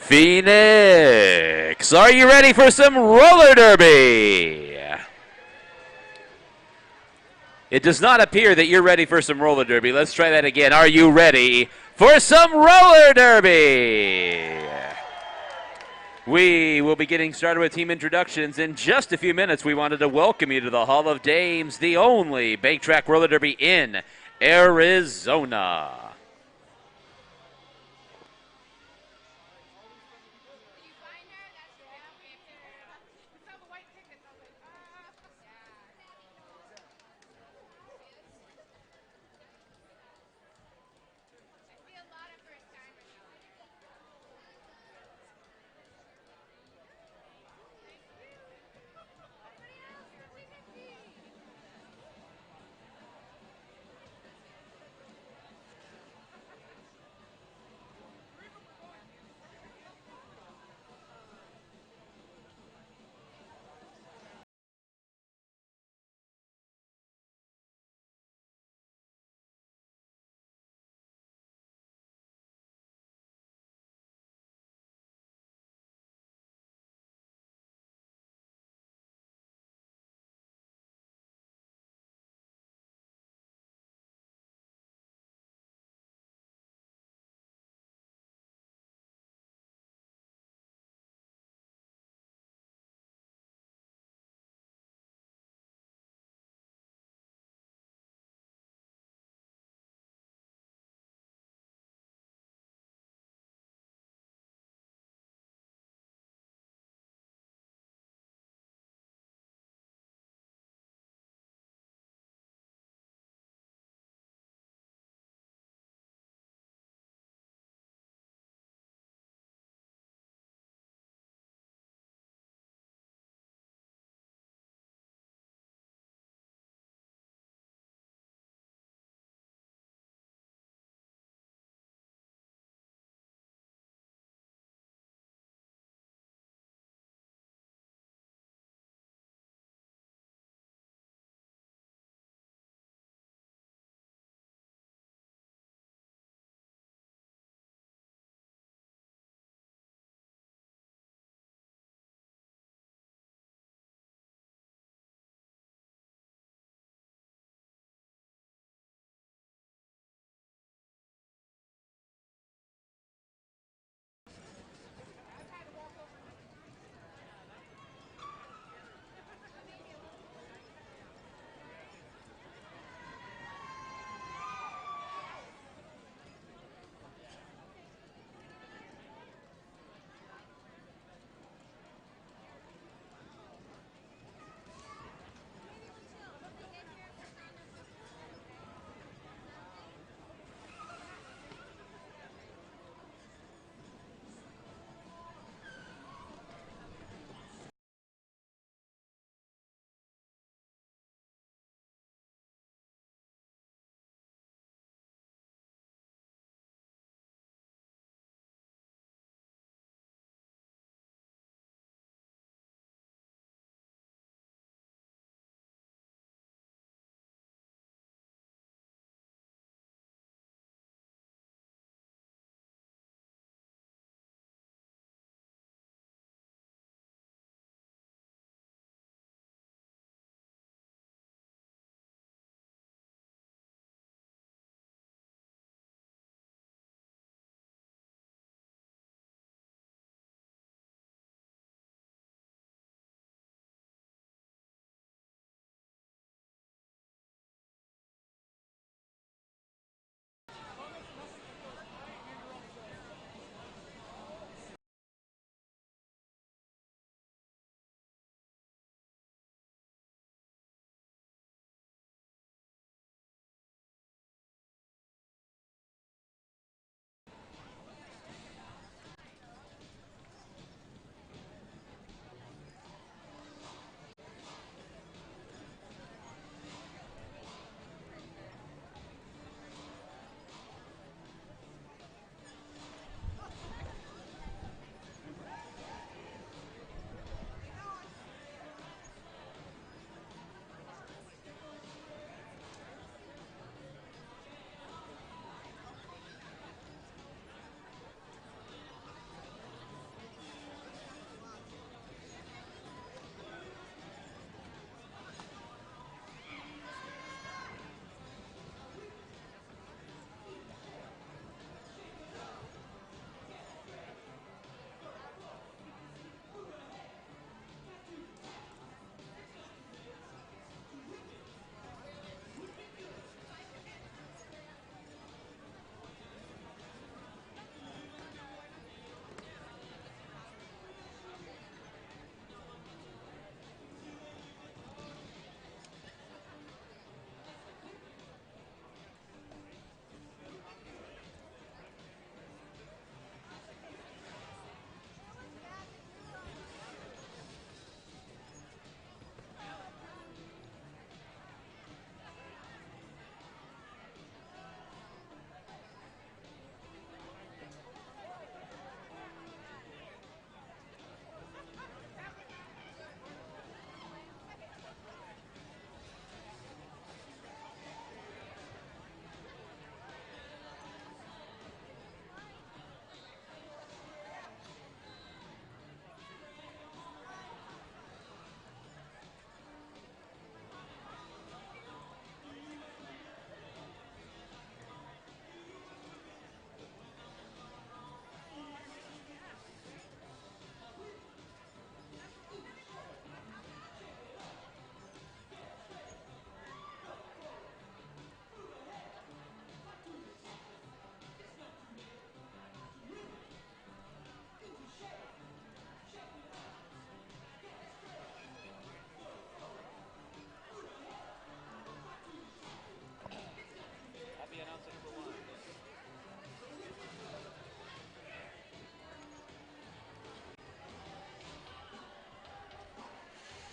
Phoenix, are you ready for some roller derby? It does not appear that you're ready for some roller derby. Let's try that again. Are you ready for some roller derby? We will be getting started with team introductions in just a few minutes. We wanted to welcome you to the Hall of Dames, the only bank track roller derby in Arizona.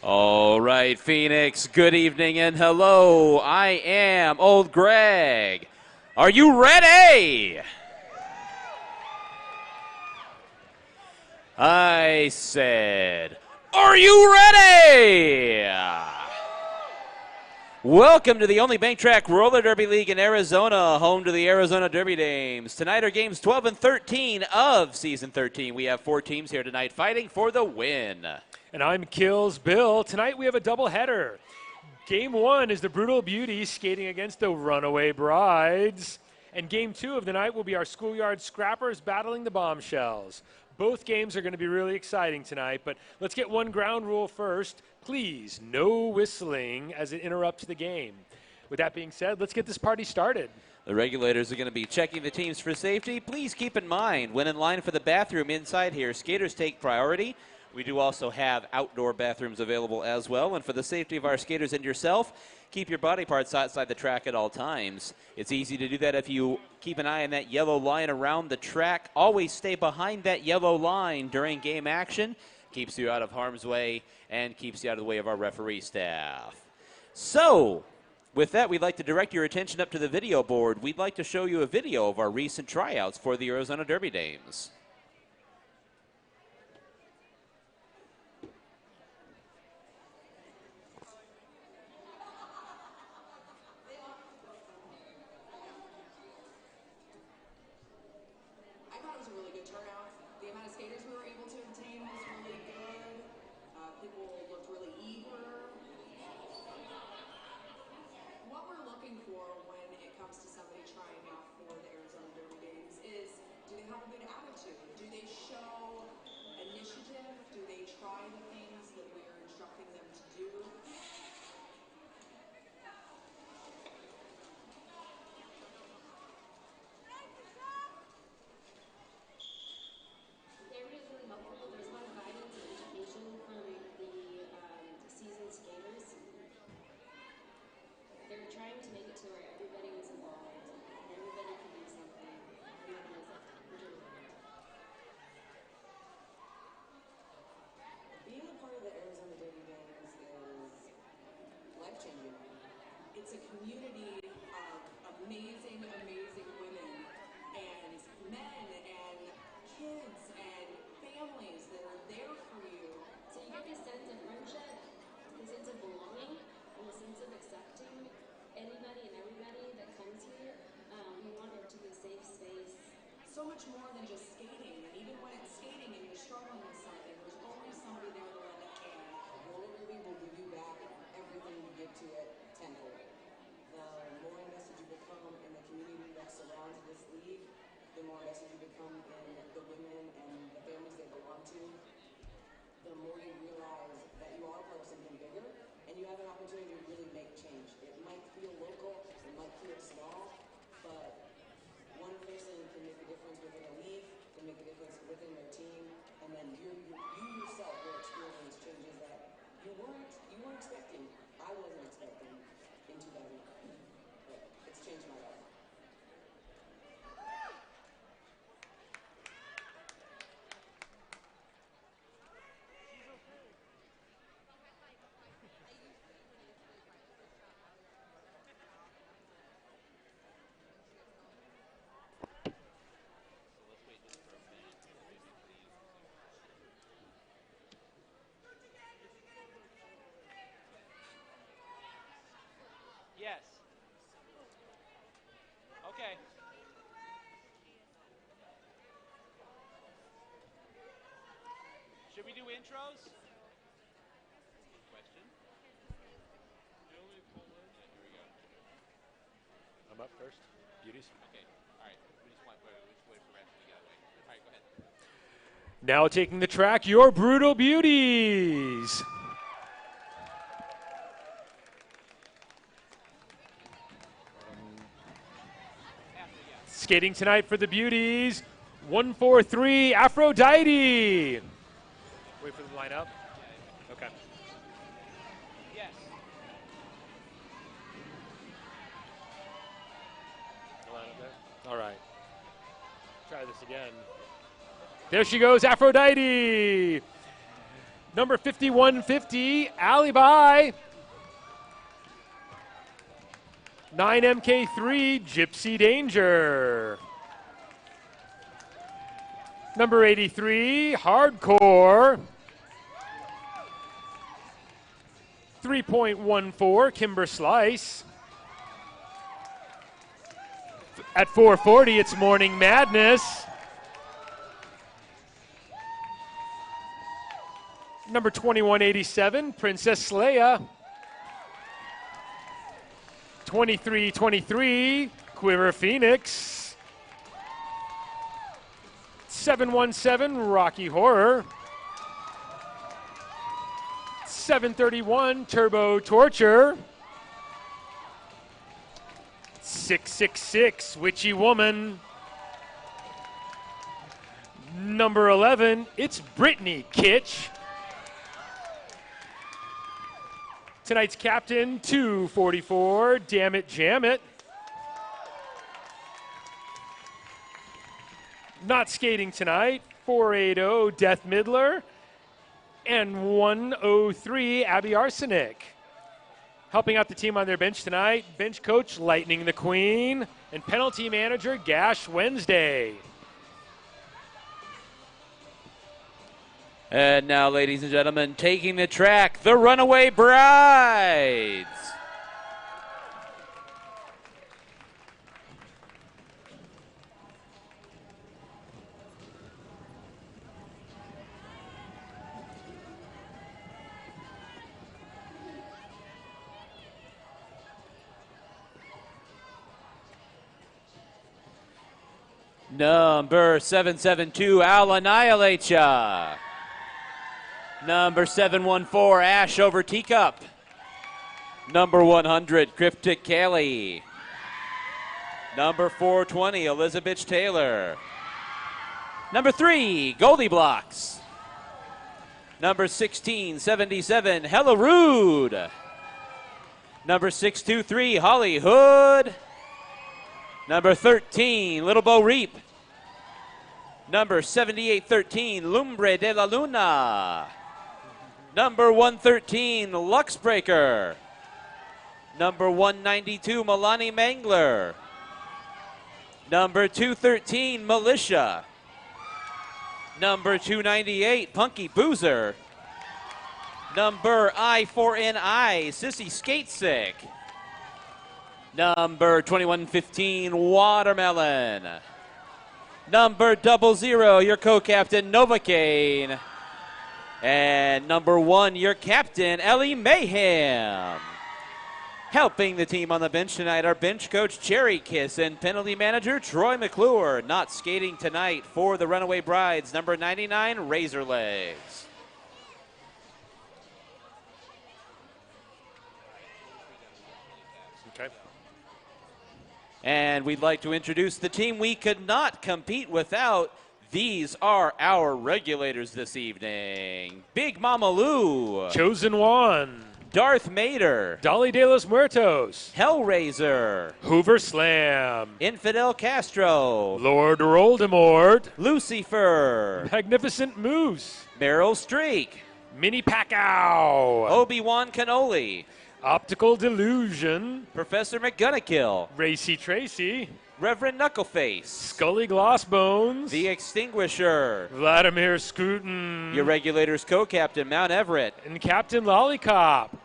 All right, Phoenix, good evening and hello. I am Old Greg. Are you ready? I said, are you ready? Welcome to the only bank track roller derby league in Arizona, home to the Arizona Derby Dames. Tonight are games 12 and 13 of season 13. We have 4 teams here tonight fighting for the win. And I'm Kills Bill. Tonight we have a doubleheader. Game 1 is the Brutal Beauties skating against the Runaway Brides. And Game 2 of the night will be our Schoolyard Scrappers battling the Bombshells. Both games are going to be really exciting tonight, but let's get one ground rule first. Please, no whistling as it interrupts the game. With that being said, let's get this party started. The regulators are going to be checking the teams for safety. Please keep in mind, when in line for the bathroom inside here, skaters take priority. We do also have outdoor bathrooms available as well. And for the safety of our skaters and yourself, keep your body parts outside the track at all times. It's easy to do that if you keep an eye on that yellow line around the track. Always stay behind that yellow line during game action. Keeps you out of harm's way and keeps you out of the way of our referee staff. So, with that, we'd like to direct your attention up to the video board. We'd like to show you a video of our recent tryouts for the Arizona Derby Dames. It's a community of amazing, amazing women and men and kids and families that are there for you. So you get this sense of friendship, the sense of belonging, and the sense of accepting anybody and everybody that comes here. We want it to be a safe space. So much more than just skating. And even when it's skating and you're struggling with something, there's always somebody there to lend a hand. Roller derby will give you back everything you give to it tenfold. The more invested you become in the community that surrounds this league, the more invested you become in the women and the families they belong to, the more you realize that you are part of something bigger and you have an opportunity to really make change. It might feel local, it might feel small, but one person can make a difference within a league, can make a difference within their team, and then you yourself will experience changes that you weren't expecting. I wasn't expecting in 2009. But it's changed my life. Yes. Okay. Should we do intros? Question? Here we go. I'm up first. Beauties. Okay. All right. We just wait for Ransom to get away. All right, go ahead. Now taking the track, your Brutal Beauties. Skating tonight for the Beauties, 143 Aphrodite. Wait for the line up. Okay. Yes. Line up there. All right. Try this again. There she goes, Aphrodite. Number 5150, Alibi. 9MK3, Gypsy Danger. Number 83, Hardcore. 3.14, Kimber Slice. At 440, it's Morning Madness. Number 2187, Princess Leia. 2323, Quiver Phoenix. 717, Rocky Horror. 731, Turbo Torture. 666, Witchy Woman. Number 11, it's Brittany Kitsch. Tonight's captain, 244, Damn It, Jam It. Not skating tonight, 480, Death Midler. And 103, Abby Arsenic. Helping out the team on their bench tonight, bench coach Lightning the Queen, and penalty manager Gash Wednesday. And now, ladies and gentlemen, taking the track, the Runaway Brides. Number 772, I'll annihilate ya. Number 714, Ash over Teacup. Number 100, Cryptic Kelly. Number 420, Elizabeth Taylor. Number 3, Goldie Blocks. Number 1677, Hella Rude. Number 623, Hollywood. Number 13, Little Bo Reap. Number 7813, Lumbre de la Luna. Number 113, Luxbreaker. Number 192, Milani Mangler. Number 213, Militia. Number 298, Punky Boozer. Number I4NI, Sissy Skatesick. Number 2115, Watermelon. Number 00, your co-captain, Novocaine. And number 1, your captain, Ellie Mayhem. Helping the team on the bench tonight, our bench coach, Cherry Kiss, and penalty manager, Troy McClure. Not skating tonight for the Runaway Brides, number 99, Razor Legs. Okay. And we'd like to introduce the team we could not compete without. These are our regulators this evening. Big Mama Lou. Chosen One. Darth Mater. Dolly de los Muertos. Hellraiser. Hoover Slam. Infidel Castro. Lord Voldemort. Lucifer. Magnificent Moose. Meryl Streak. Mini Pacquiao. Obi-Wan Kenobi. Optical Delusion. Professor McGonagall. Racy Tracy. Reverend Knuckleface. Scully Glossbones. The Extinguisher. Vladimir Scootin. Your regulators co-captain, Mount Everett. And Captain Lollipop.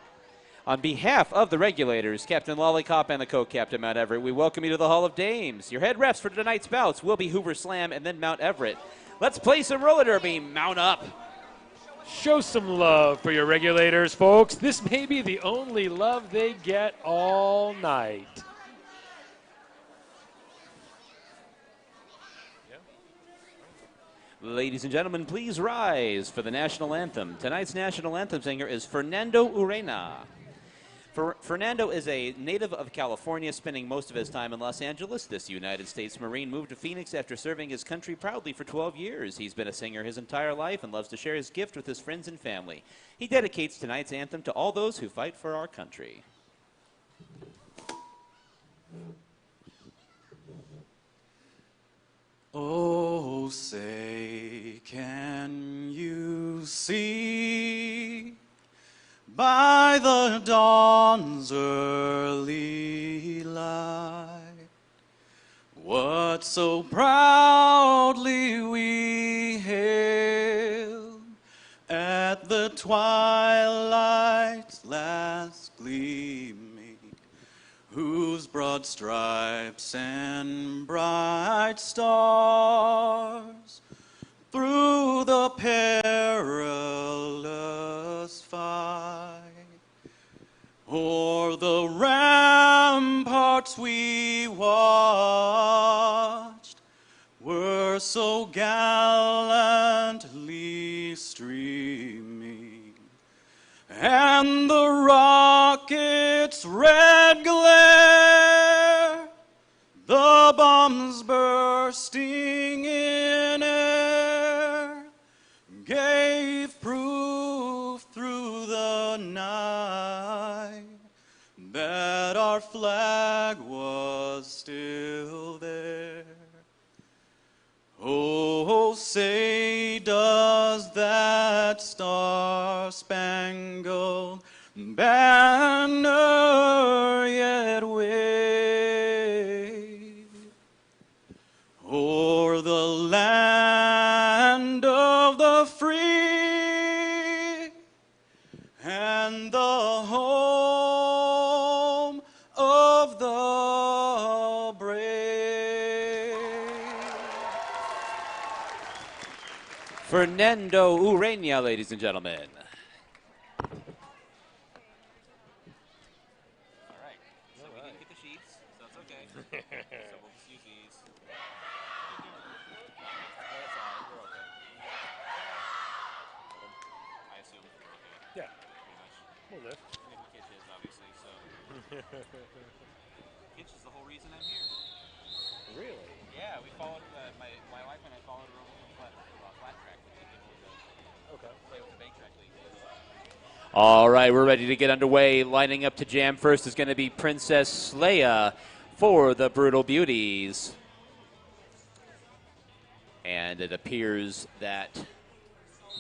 On behalf of the regulators, Captain Lollipop and the co-captain, Mount Everett, we welcome you to the Hall of Dames. Your head refs for tonight's bouts will be Hoover Slam and then Mount Everett. Let's play some roller derby. Mount up. Show some love for your regulators, folks. This may be the only love they get all night. Ladies and gentlemen, please rise for the national anthem. Tonight's national anthem singer is Fernando Urena. Fernando is a native of California, spending most of his time in Los Angeles. This United States Marine moved to Phoenix after serving his country proudly for 12 years. He's been a singer his entire life and loves to share his gift with his friends and family. He dedicates tonight's anthem to all those who fight for our country. Oh, say, can you see by the dawn's early light what so proudly we hailed at the twilight's last gleaming, whose broad stripes and bright stars through the perilous fight o'er the ramparts we watched were so gallantly streaming, and the rocket's red glare, the bombs bursting in air, gave proof through the night that our flag was still there. Oh, say does that star-spangled banner yet wave o'er the land of the free and the home of the brave? Fernando Ureña, ladies and gentlemen. All right. So we didn't get the sheets, so it's okay. So we'll just use these. That's all right. We're okay. I assume we're okay. Yeah, Pretty much. we'll live. And if Kitch is, obviously, so. Kitch is the whole reason I'm here. Really? Yeah, we followed, my wife and I followed her over to the flat track. Okay. Play with the bank track league. All right, we're ready to get underway. Lining up to jam first is going to be Princess Leia for the Brutal Beauties. And it appears that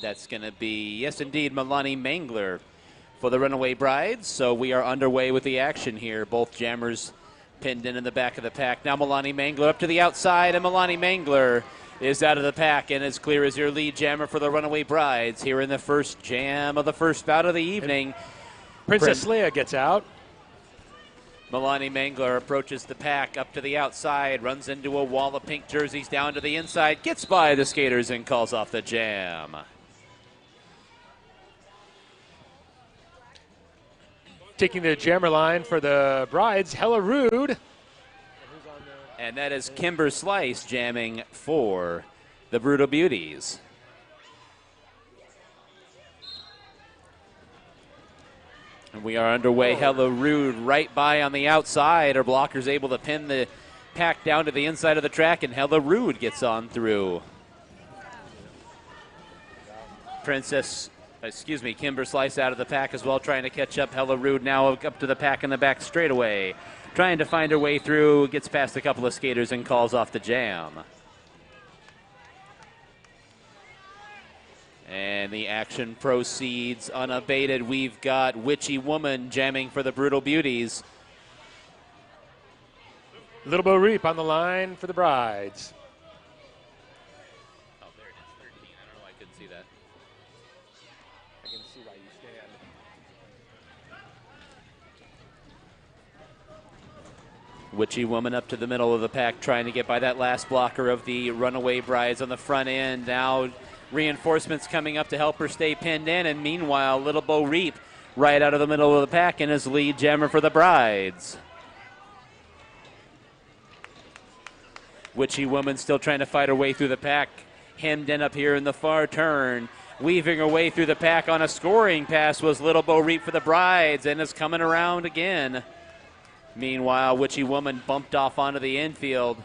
that's going to be, yes, indeed, Milani Mangler for the Runaway Brides. So we are underway with the action here. Both jammers pinned in the back of the pack. Now Milani Mangler up to the outside, and Milani Mangler is out of the pack and as clear as your lead jammer for the Runaway Brides here in the first jam of the first bout of the evening. Princess Leia gets out. Milani Mangler approaches the pack up to the outside, runs into a wall of pink jerseys down to the inside, gets by the skaters and calls off the jam. Taking the jammer line for the Brides, Hella Rude. And that is Kimber Slice jamming for the Brutal Beauties. And we are underway. Hella Rude right by on the outside. Her blocker's able to pin the pack down to the inside of the track, and Hella Rude gets on through. Kimber Slice out of the pack as well, trying to catch up. Hella Rude now up to the pack in the back straightaway. Trying to find her way through, gets past a couple of skaters and calls off the jam. And the action proceeds unabated. We've got Witchy Woman jamming for the Brutal Beauties. Little Bo Reap on the line for the Brides. Oh, there it is, 13. I don't know why I couldn't see that. I can see why you stand. Witchy Woman up to the middle of the pack, trying to get by that last blocker of the Runaway Brides on the front end. Now reinforcements coming up to help her stay pinned in, and meanwhile, Little Bo Reap right out of the middle of the pack and is lead jammer for the Brides. Witchy Woman still trying to fight her way through the pack, hemmed in up here in the far turn. Weaving her way through the pack on a scoring pass was Little Bo Reap for the Brides and is coming around again. Meanwhile, Witchy Woman bumped off onto the infield.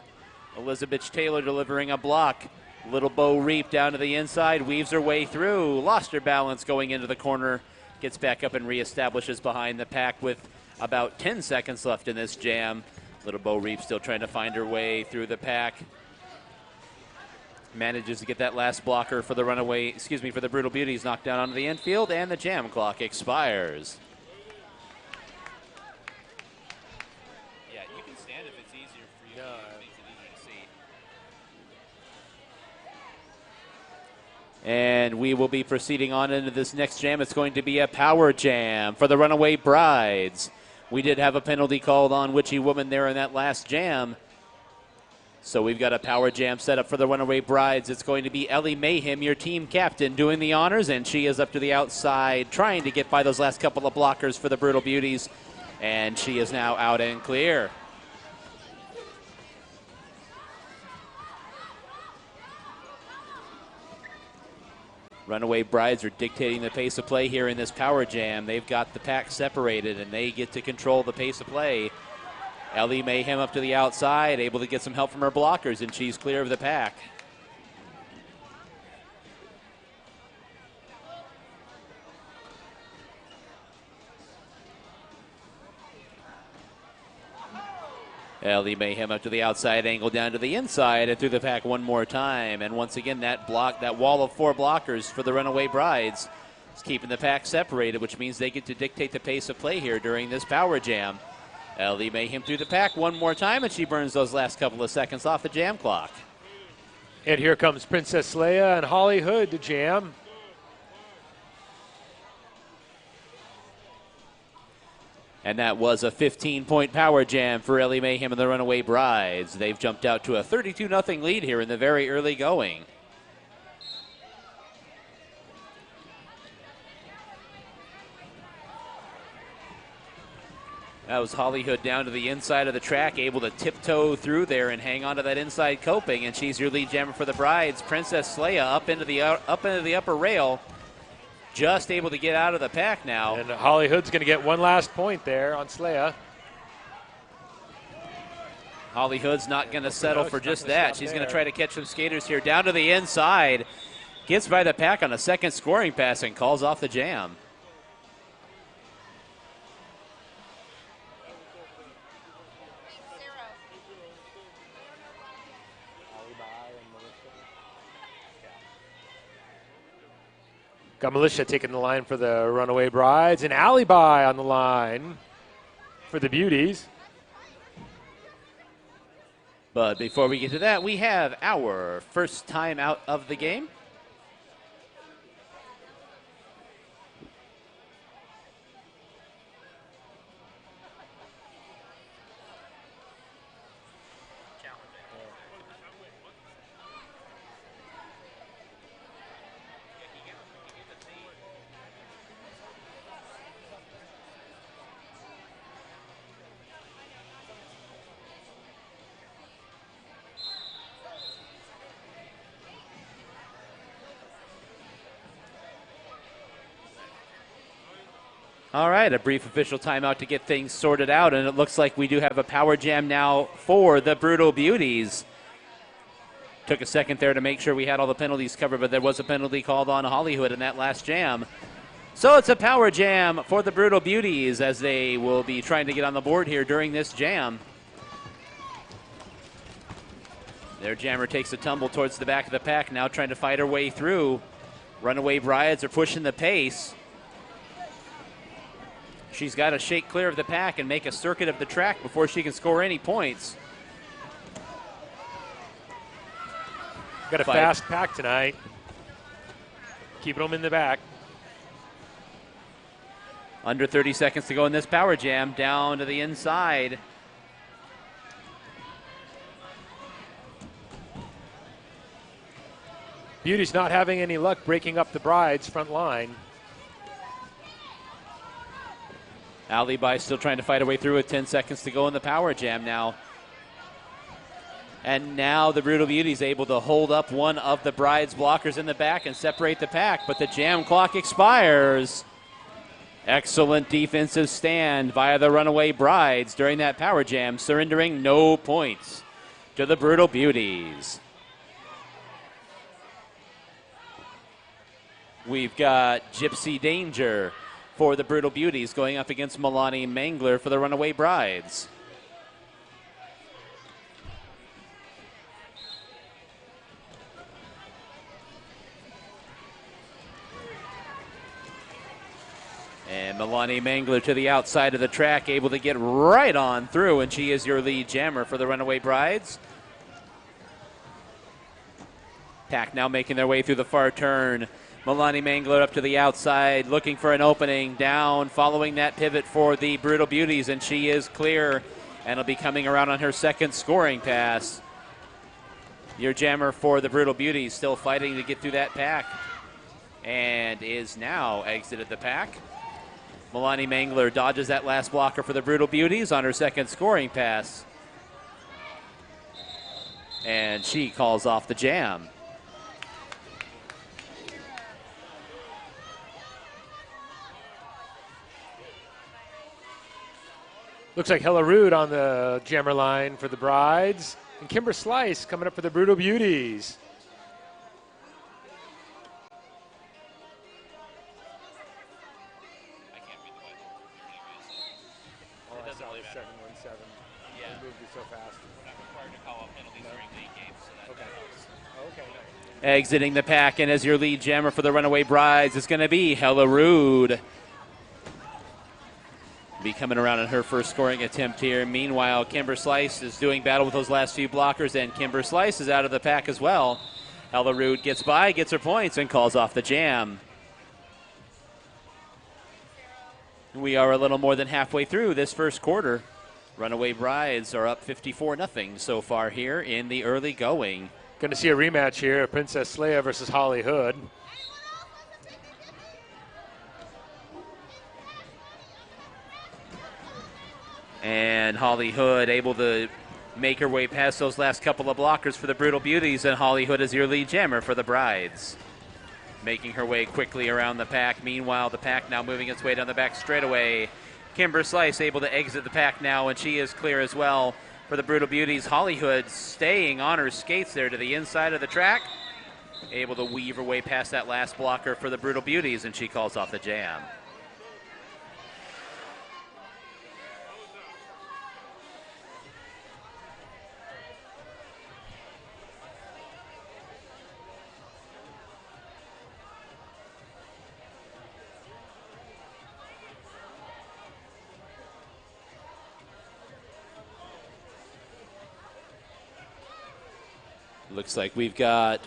Elizabeth Taylor delivering a block. Little Bo Reap down to the inside, weaves her way through, lost her balance going into the corner, gets back up and reestablishes behind the pack with about 10 seconds left in this jam. Little Bo Reap still trying to find her way through the pack. Manages to get that last blocker for the for the Brutal Beauties knocked down onto the infield, and the jam clock expires. Yeah, you can stand if it's easier for you. No. It makes it easier to see. And we will be proceeding on into this next jam. It's going to be a power jam for the Runaway Brides. We did have a penalty called on Witchy Woman there in that last jam. So we've got a power jam set up for the Runaway Brides. It's going to be Ellie Mayhem, your team captain, doing the honors, and she is up to the outside trying to get by those last couple of blockers for the Brutal Beauties, and she is now out and clear. Runaway Brides are dictating the pace of play here in this power jam. They've got the pack separated, and they get to control the pace of play. Ellie Mayhem up to the outside, able to get some help from her blockers, and she's clear of the pack. Ellie Mayhem up to the outside, angle down to the inside, and through the pack one more time. And once again, that wall of 4 blockers for the Runaway Brides is keeping the pack separated, which means they get to dictate the pace of play here during this power jam. Ellie Mayhem through the pack one more time, and she burns those last couple of seconds off the jam clock. And here comes Princess Leia and Holly Hood to jam. And that was a 15-point power jam for Ellie Mayhem and the Runaway Brides. They've jumped out to a 32-0 lead here in the very early going. That was Holly Hood down to the inside of the track, able to tiptoe through there and hang on to that inside coping, and she's your lead jammer for the Brides. Princess Leia up into the upper rail, just able to get out of the pack now. And Holly Hood's going to get one last point there on Sleia. Holly Hood's not going to settle for just that. She's going to try to catch some skaters here. Down to the inside, gets by the pack on a second scoring pass and calls off the jam. Got Militia taking the line for the Runaway Brides, and Alibi on the line for the Beauties. But before we get to that, we have our first time out of the game. All right, a brief official timeout to get things sorted out, and it looks like we do have a power jam now for the Brutal Beauties. Took a second there to make sure we had all the penalties covered, but there was a penalty called on Hollywood in that last jam. So it's a power jam for the Brutal Beauties as they will be trying to get on the board here during this jam. Their jammer takes a tumble towards the back of the pack, now trying to fight her way through. Runaway Brides are pushing the pace. She's got to shake clear of the pack and make a circuit of the track before she can score any points. Got a fast pack tonight. Keeping them in the back. Under 30 seconds to go in this power jam. Down to the inside. Beauty's not having any luck breaking up the Brides' front line. Alibi still trying to fight her way through with 10 seconds to go in the power jam now. And now the Brutal Beauty's able to hold up one of the Brides' blockers in the back and separate the pack, but the jam clock expires. Excellent defensive stand via the Runaway Brides during that power jam, surrendering no points to the Brutal Beauties. We've got Gypsy Danger for the Brutal Beauties going up against Milani Mangler for the Runaway Brides. And Milani Mangler to the outside of the track, able to get right on through, and she is your lead jammer for the Runaway Brides. Pack now making their way through the far turn. Milani Mangler up to the outside, looking for an opening, down, following that pivot for the Brutal Beauties, and she is clear, and will be coming around on her second scoring pass. Your jammer for the Brutal Beauties, still fighting to get through that pack, and is now exited the pack. Milani Mangler dodges that last blocker for the Brutal Beauties on her second scoring pass, and she calls off the jam. Looks like Hella Rude on the jammer line for the Brides. And Kimber Slice coming up for the Brutal Beauties. I can't read the budget. Oh, I saw it 717. Yeah. It moved it so fast. We're not required to call up penalties during league games, so that helps. Okay. Exiting the pack, and as your lead jammer for the Runaway Brides is going to be Hella Rude. Be coming around on her first scoring attempt here. Meanwhile, Kimber Slice is doing battle with those last few blockers, and Kimber Slice is out of the pack as well. Hella Rude gets by, gets her points, and calls off the jam. We are a little more than halfway through this first quarter. Runaway Brides are up 54-0 so far here in the early going. Going to see a rematch here, Princess Leia versus Holly Hood. And Holly Hood able to make her way past those last couple of blockers for the Brutal Beauties, and Holly Hood is your lead jammer for the Brides. Making her way quickly around the pack. Meanwhile, the pack now moving its way down the back straightaway. Kimber Slice able to exit the pack now, and she is clear as well for the Brutal Beauties. Holly Hood staying on her skates there to the inside of the track. Able to weave her way past that last blocker for the Brutal Beauties, and she calls off the jam. Looks like we got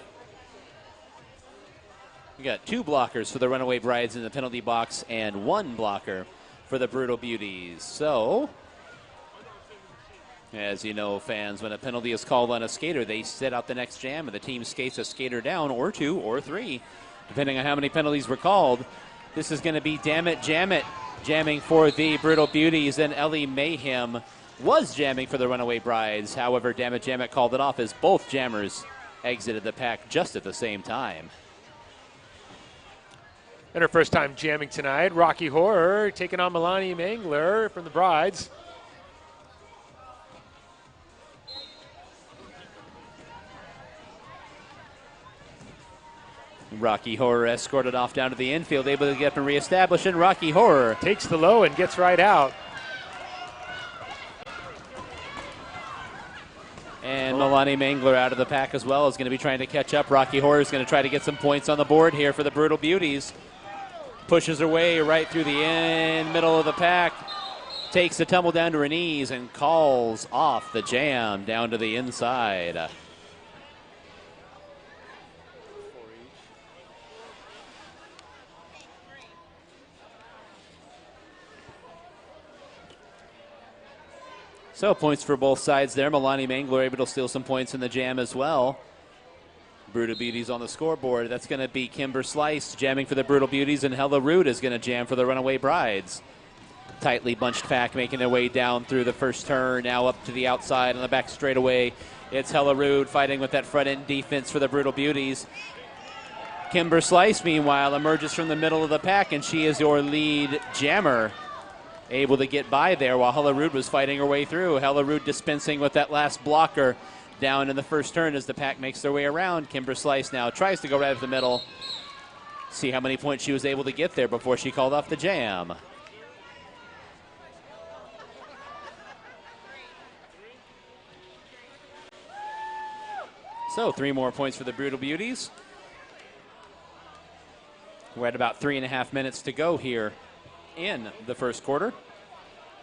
two blockers for the Runaway Brides in the penalty box and one blocker for the Brutal Beauties. So, as you know, fans, when a penalty is called on a skater, they set out the next jam, and the team skates a skater down, or two, or three, depending on how many penalties were called. This is going to be Damn It, Jam It, jamming for the Brutal Beauties, and Ellie Mayhem was jamming for the Runaway Brides. However, Damn It, Jam It called it off as both jammers exited the pack just at the same time. And her first time jamming tonight, Rocky Horror taking on Milani Mangler from the Brides. Rocky Horror escorted off down to the infield, able to get up and reestablish, and Rocky Horror takes the low and gets right out. And Milani Mangler out of the pack as well is going to be trying to catch up. Rocky Horror is going to try to get some points on the board here for the Brutal Beauties. Pushes her way right through the middle of the pack. Takes the tumble down to her knees and calls off the jam down to the inside. So points for both sides there. Milani Mangler able to steal some points in the jam as well. Brutal Beauties on the scoreboard. That's going to be Kimber Slice jamming for the Brutal Beauties, and Hella Rude is going to jam for the Runaway Brides. Tightly bunched pack making their way down through the first turn, now up to the outside on the back straightaway. It's Hella Rude fighting with that front end defense for the Brutal Beauties. Kimber Slice, meanwhile, emerges from the middle of the pack, and she is your lead jammer. Able to get by there while Hella Rude was fighting her way through. Hella Rude dispensing with that last blocker down in the first turn as the pack makes their way around. Kimber Slice now tries to go right up the middle. See how many points she was able to get there before she called off the jam. So 3 more points for the Brutal Beauties. We're at about 3.5 minutes to go here in the first quarter.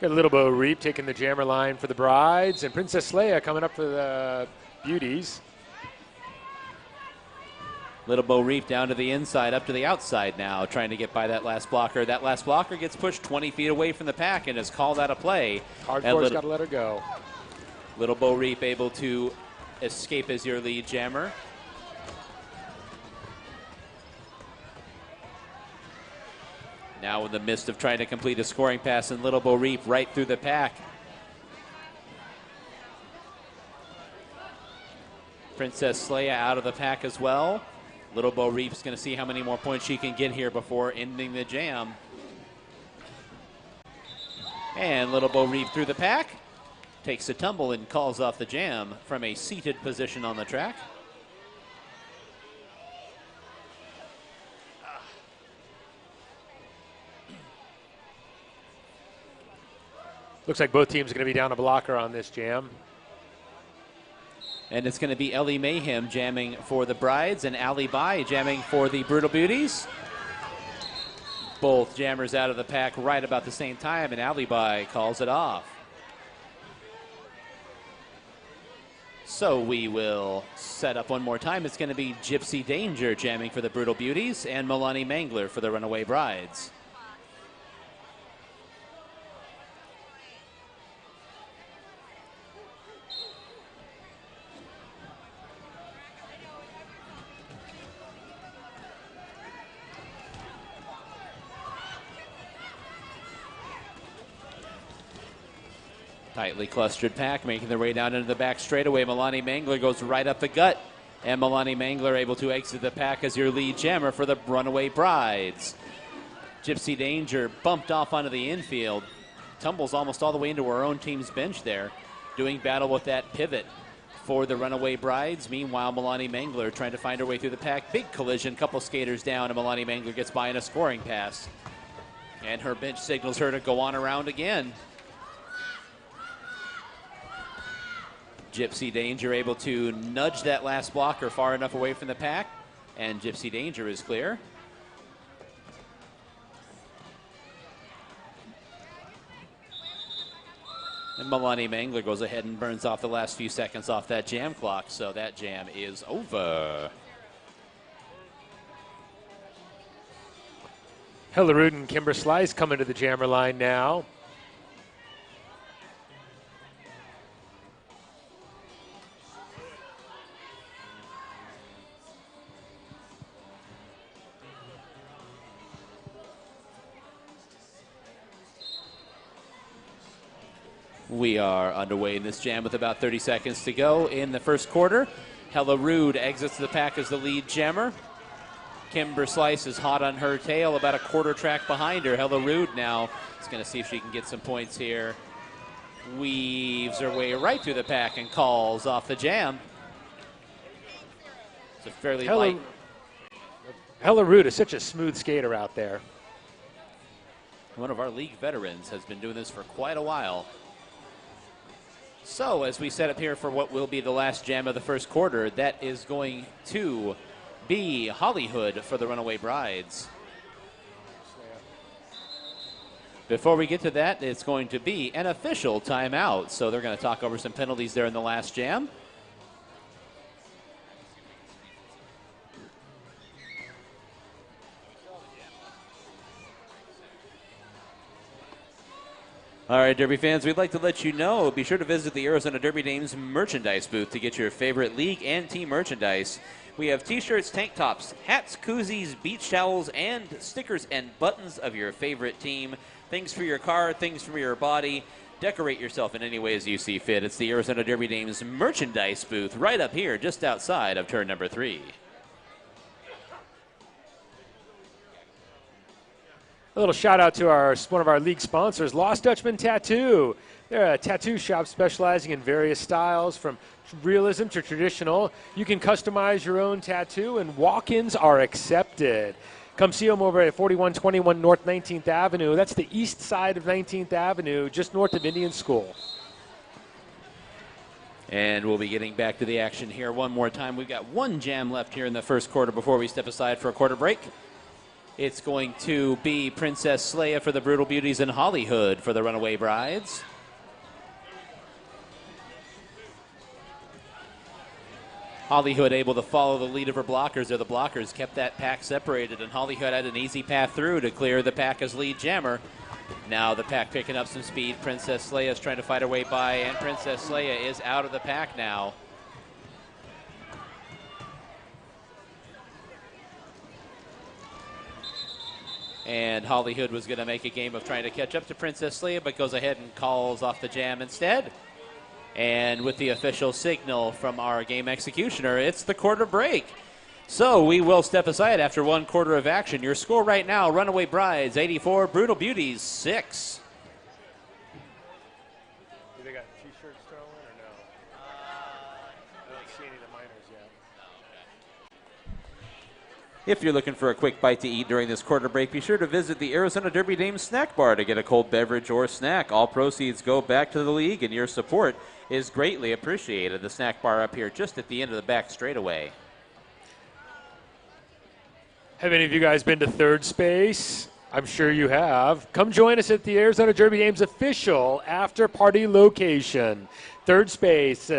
Got a Little Bo Reap taking the jammer line for the Brides, and Princess Leia coming up for the Beauties. Little Bo Reap down to the inside, up to the outside now, trying to get by that last blocker. That last blocker gets pushed 20 feet away from the pack and is called out of play. Hardcore's got to let her go. Little Bo Reap able to escape as your lead jammer. Now in the midst of trying to complete a scoring pass, and Little Bo Reap right through the pack. Princess Leia out of the pack as well. Little Bo Reap's going to see how many more points she can get here before ending the jam. And Little Bo Reap through the pack. Takes a tumble and calls off the jam from a seated position on the track. Looks like both teams are going to be down a blocker on this jam. And it's going to be Ellie Mayhem jamming for the Brides and Allie Bai jamming for the Brutal Beauties. Both jammers out of the pack right about the same time, and Allie Bai calls it off. So we will set up one more time. It's going to be Gypsy Danger jamming for the Brutal Beauties and Milani Mangler for the Runaway Brides. Tightly clustered pack, making their way down into the back straightaway. Milani Mangler goes right up the gut, and Milani Mangler able to exit the pack as your lead jammer for the Runaway Brides. Gypsy Danger bumped off onto the infield, tumbles almost all the way into her own team's bench there, doing battle with that pivot for the Runaway Brides. Meanwhile, Milani Mangler trying to find her way through the pack. Big collision, couple skaters down, and Milani Mangler gets by in a scoring pass. And her bench signals her to go on around again. Gypsy Danger able to nudge that last blocker far enough away from the pack, and Gypsy Danger is clear. And Milani Mangler goes ahead and burns off the last few seconds off that jam clock, so that jam is over. Hillerud and Kimber Slice coming to the jammer line now. We are underway in this jam with about 30 seconds to go in the first quarter. Hella Rude exits the pack as the lead jammer. Kimber Slice is hot on her tail, about a quarter track behind her. Hella Rude now is going to see if she can get some points here. Weaves her way right through the pack and calls off the jam. It's a fairly light. Hella Rude is such a smooth skater out there. One of our league veterans has been doing this for quite a while. So as we set up here for what will be the last jam of the first quarter, that is going to be Hollywood for the Runaway Brides. Before we get to that, it's going to be an official timeout. So they're going to talk over some penalties there in the last jam. All right, Derby fans, we'd like to let you know, be sure to visit the Arizona Derby Dames merchandise booth to get your favorite league and team merchandise. We have t-shirts, tank tops, hats, koozies, beach towels, and stickers and buttons of your favorite team. Things for your car, things for your body. Decorate yourself in any ways you see fit. It's the Arizona Derby Dames merchandise booth right up here just outside of turn number 3. A little shout out to one of our league sponsors, Lost Dutchman Tattoo. They're a tattoo shop specializing in various styles from realism to traditional. You can customize your own tattoo, and walk-ins are accepted. Come see them over at 4121 North 19th Avenue. That's the east side of 19th Avenue, just north of Indian School. And we'll be getting back to the action here one more time. We've got one jam left here in the first quarter before we step aside for a quarter break. It's going to be Princess Leia for the Brutal Beauties and Hollywood for the Runaway Brides. Hollywood able to follow the lead of her blockers, or the blockers kept that pack separated, and Hollywood had an easy path through to clear the pack as lead jammer. Now the pack picking up some speed. Princess Leia is trying to fight her way by, and Princess Leia is out of the pack now. And Hollywood was going to make a game of trying to catch up to Princess Leia, but goes ahead and calls off the jam instead. And with the official signal from our game executioner, it's the quarter break. So we will step aside after 1 quarter of action. Your score right now, Runaway Brides 84, Brutal Beauties 6. Do they got T-shirts thrown or no? I don't see any of the minors yet. If you're looking for a quick bite to eat during this quarter break, be sure to visit the Arizona Derby Dames Snack Bar to get a cold beverage or snack. All proceeds go back to the league, and your support is greatly appreciated. The snack bar up here just at the end of the back straightaway. Have any of you guys been to Third Space? I'm sure you have. Come join us at the Arizona Derby Dames official after-party location. Third Space,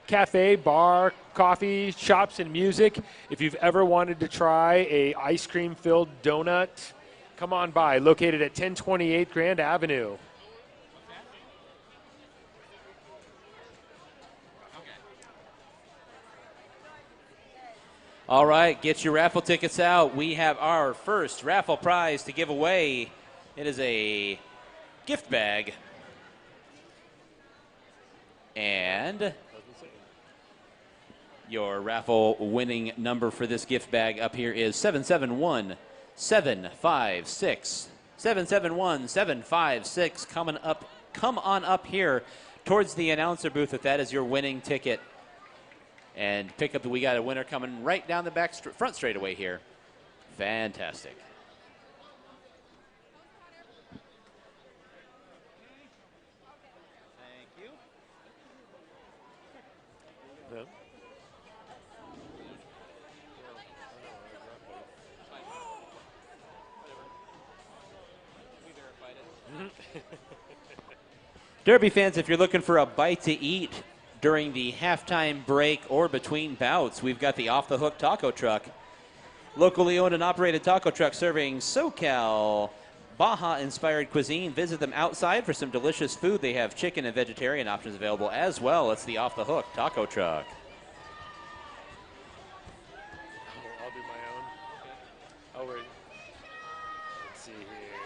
cafe, bar, coffee, shops, and music. If you've ever wanted to try a ice cream-filled donut, come on by. Located at 1028 Grand Avenue. All right, get your raffle tickets out. We have our first raffle prize to give away. It is a gift bag. And your raffle winning number for this gift bag up here is 771756. 771756. Come on up here towards the announcer booth if that is your winning ticket. And pick up, we got a winner coming right down the front straightaway here. Fantastic. Thank you. Derby fans, if you're looking for a bite to eat during the halftime break or between bouts, we've got the Off the Hook Taco Truck. Locally owned and operated taco truck serving SoCal Baja-inspired cuisine. Visit them outside for some delicious food. They have chicken and vegetarian options available as well. It's the Off the Hook Taco Truck. I'll do my own. Oh, wait. Let's see here.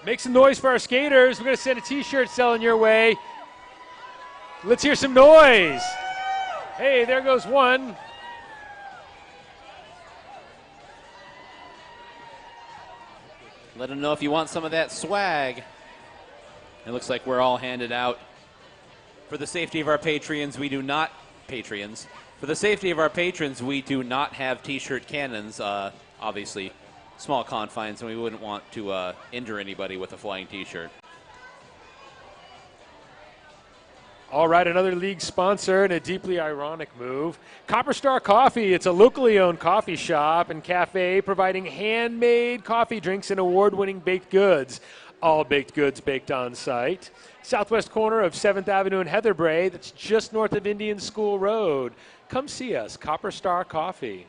Make some noise for our skaters. We're going to send a T-shirt selling your way. Let's hear some noise. Hey, there goes one. Let them know if you want some of that swag. It looks like we're all handed out. For the safety of our patrons, we do not For the safety of our patrons, we do not have T-shirt cannons. Obviously, small confines, and we wouldn't want to injure anybody with a flying T-shirt. All right, another league sponsor and a deeply ironic move. Copper Star Coffee, it's a locally owned coffee shop and cafe providing handmade coffee drinks and award-winning baked goods. All baked goods baked on site. Southwest corner of 7th Avenue and Heatherbrae, that's just north of Indian School Road. Come see us, Copper Star Coffee.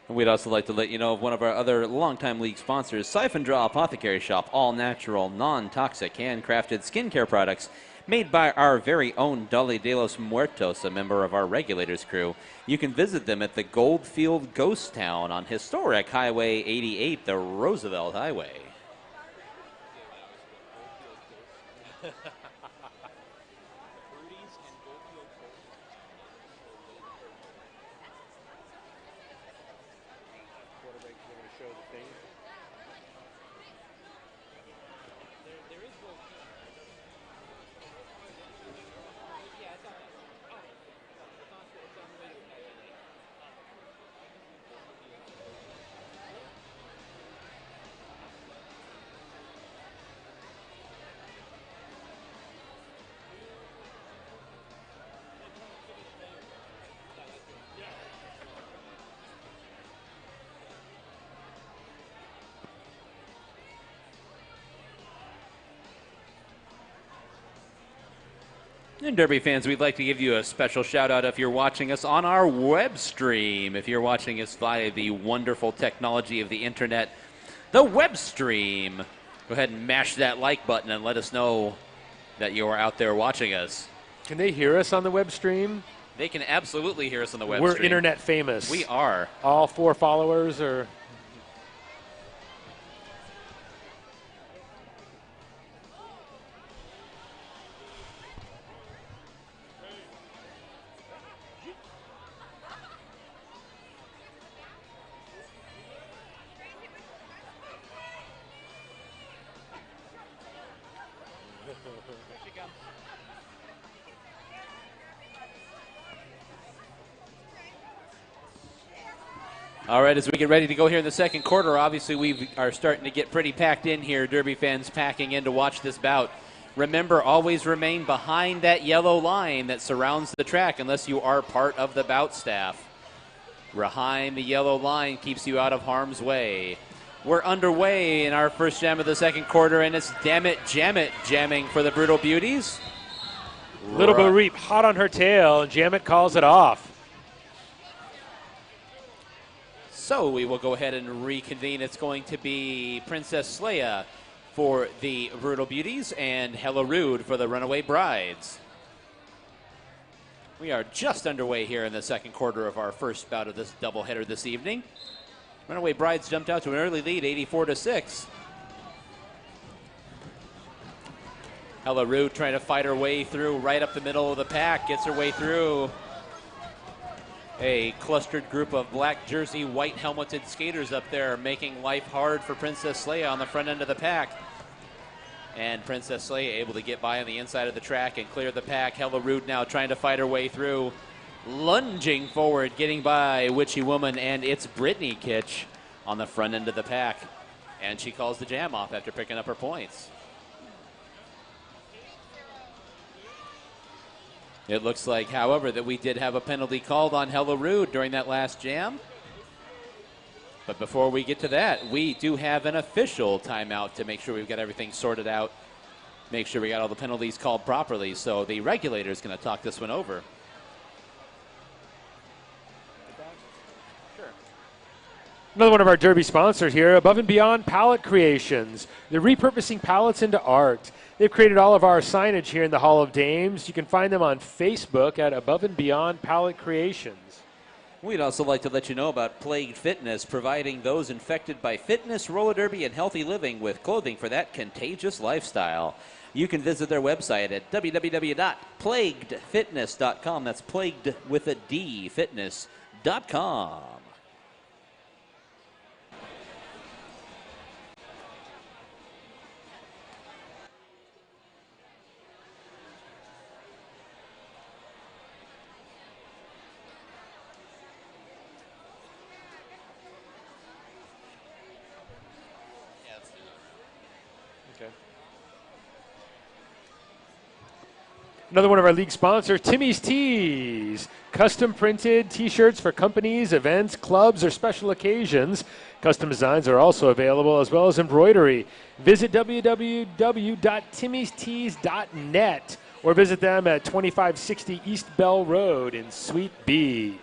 And we'd also like to let you know of one of our other longtime league sponsors, Siphon Draw Apothecary Shop, all natural, non-toxic, handcrafted skincare products made by our very own Dolly de los Muertos, a member of our regulators crew. You can visit them at the Goldfield Ghost Town on historic Highway 88, the Roosevelt Highway. And Derby fans, we'd like to give you a special shout out if you're watching us on our web stream. If you're watching us via the wonderful technology of the internet, the web stream, go ahead and mash that like button and let us know that you are out there watching us. Can they hear us on the web stream? They can absolutely hear us on the web We're stream. internet famous. We are. All 4 followers are. All right, as we get ready to go here in the second quarter, obviously we are starting to get pretty packed in here. Derby fans packing in to watch this bout. Remember, always remain behind that yellow line that surrounds the track unless you are part of the bout staff. Behind the yellow line keeps you out of harm's way. We're underway in our first jam of the second quarter, and it's Damn It, Jam It jamming for the Brutal Beauties. Little Bo Reap hot on her tail, and Jamit calls it off. So we will go ahead and reconvene. It's going to be Princess Leia for the Brutal Beauties and Hella Rude for the Runaway Brides. We are just underway here in the second quarter of our first bout of this doubleheader this evening. Runaway Brides jumped out to an early lead, 84-6. Hella Rude trying to fight her way through right up the middle of the pack, gets her way through a clustered group of black jersey, white helmeted skaters up there, making life hard for Princess Leia on the front end of the pack. And Princess Leia able to get by on the inside of the track and clear the pack. Hella Rude now trying to fight her way through, lunging forward, getting by Witchy Woman and It's Brittany Kitch on the front end of the pack. And she calls the jam off after picking up her points. It looks like, however, that we did have a penalty called on Hella Rude during that last jam. But before we get to that, we do have an official timeout to make sure we've got everything sorted out, make sure we got all the penalties called properly. So the regulator is going to talk this one over. Another one of our Derby sponsors here, Above and Beyond Palette Creations. They're repurposing palettes into art. They've created all of our signage here in the Hall of Dames. You can find them on Facebook at Above and Beyond Palette Creations. We'd also like to let you know about Plagued Fitness, providing those infected by fitness, roller derby, and healthy living with clothing for that contagious lifestyle. You can visit their website at www.plaguedfitness.com. That's plagued with a D, fitness.com. Another one of our league sponsors, Timmy's Tees. Custom printed t-shirts for companies, events, clubs, or special occasions. Custom designs are also available, as well as embroidery. Visit www.timmystees.net or visit them at 2560 East Bell Road in Suite B.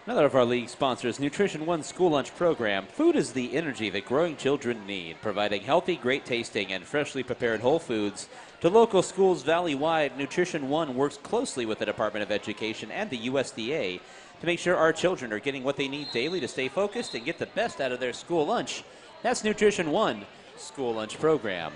Another of our league sponsors, Nutrition One School Lunch Program. Food is the energy that growing children need, providing healthy, great tasting, and freshly prepared whole foods to local schools valley-wide. Nutrition One works closely with the Department of Education and the USDA to make sure our children are getting what they need daily to stay focused and get the best out of their school lunch. That's Nutrition One School Lunch Program.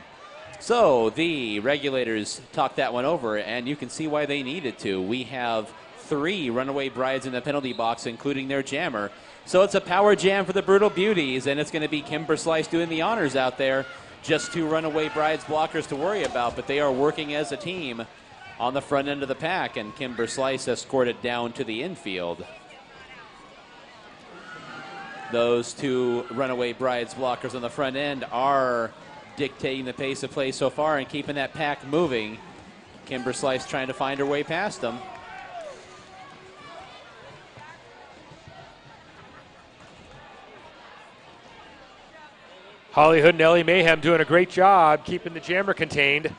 So the regulators talked that one over, and you can see why they needed to. We have 3 Runaway Brides in the penalty box, including their jammer. So it's a power jam for the Brutal Beauties, and it's going to be Kimber Slice doing the honors out there. Just 2 Runaway Brides blockers to worry about, but they are working as a team on the front end of the pack, and Kimber Slice escorted down to the infield. Those 2 Runaway Brides blockers on the front end are dictating the pace of play so far and keeping that pack moving. Kimber Slice trying to find her way past them. Holly Hood and Ellie Mayhem doing a great job keeping the jammer contained.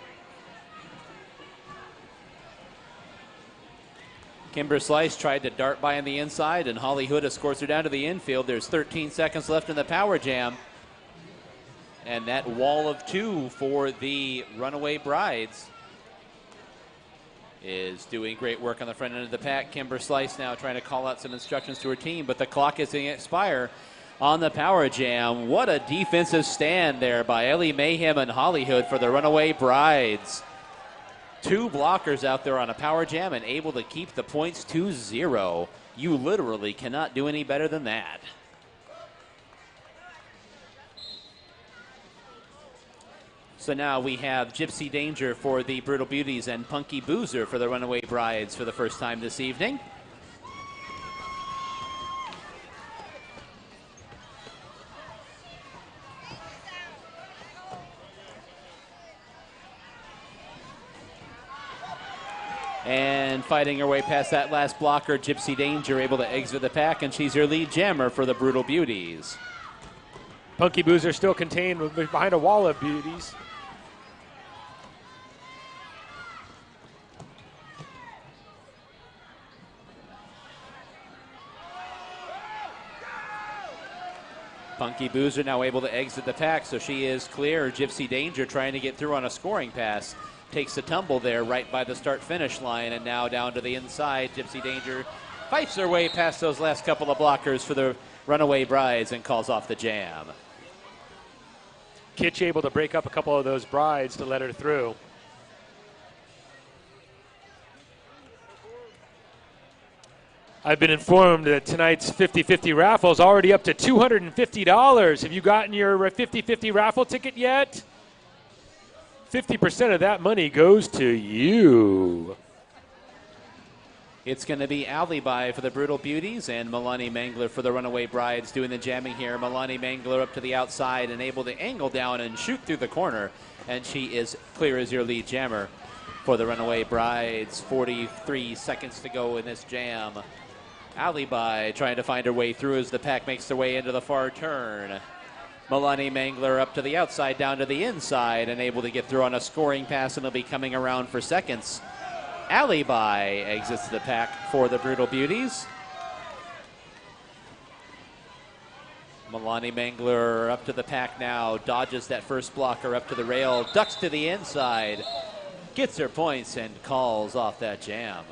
Kimber Slice tried to dart by on the inside, and Holly Hood escorts her down to the infield. There's 13 seconds left in the power jam. And that wall of 2 for the Runaway Brides is doing great work on the front end of the pack. Kimber Slice now trying to call out some instructions to her team, but the clock is going to expire on the power jam. What a defensive stand there by Ellie Mayhem and Holly Hood for the Runaway Brides. 2 blockers out there on a power jam and able to keep the points to 0. You literally cannot do any better than that. So now we have Gypsy Danger for the Brutal Beauties and Punky Boozer for the Runaway Brides for the first time this evening. And fighting her way past that last blocker, Gypsy Danger able to exit the pack, and she's your lead jammer for the Brutal Beauties. Punky Boozer still contained behind a wall of Beauties. Punky Boozer now able to exit the pack, so she is clear. Gypsy Danger trying to get through on a scoring pass. Takes a tumble there right by the start-finish line, and now down to the inside. Gypsy Danger fights her way past those last couple of blockers for the Runaway Brides and calls off the jam. Kitsch able to break up a couple of those brides to let her through. I've been informed that tonight's 50-50 raffle is already up to $250. Have you gotten your 50-50 raffle ticket yet? 50% of that money goes to you. It's going to be Alibi for the Brutal Beauties and Milani Mangler for the Runaway Brides doing the jamming here. Milani Mangler up to the outside and able to angle down and shoot through the corner. And she is clear as your lead jammer for the Runaway Brides. 43 seconds to go in this jam. Alibi trying to find her way through as the pack makes their way into the far turn. Milani Mangler up to the outside, down to the inside, and able to get through on a scoring pass, and will be coming around for seconds. Alibi exits the pack for the Brutal Beauties. Milani Mangler up to the pack now, dodges that first blocker up to the rail, ducks to the inside, gets her points, and calls off that jam.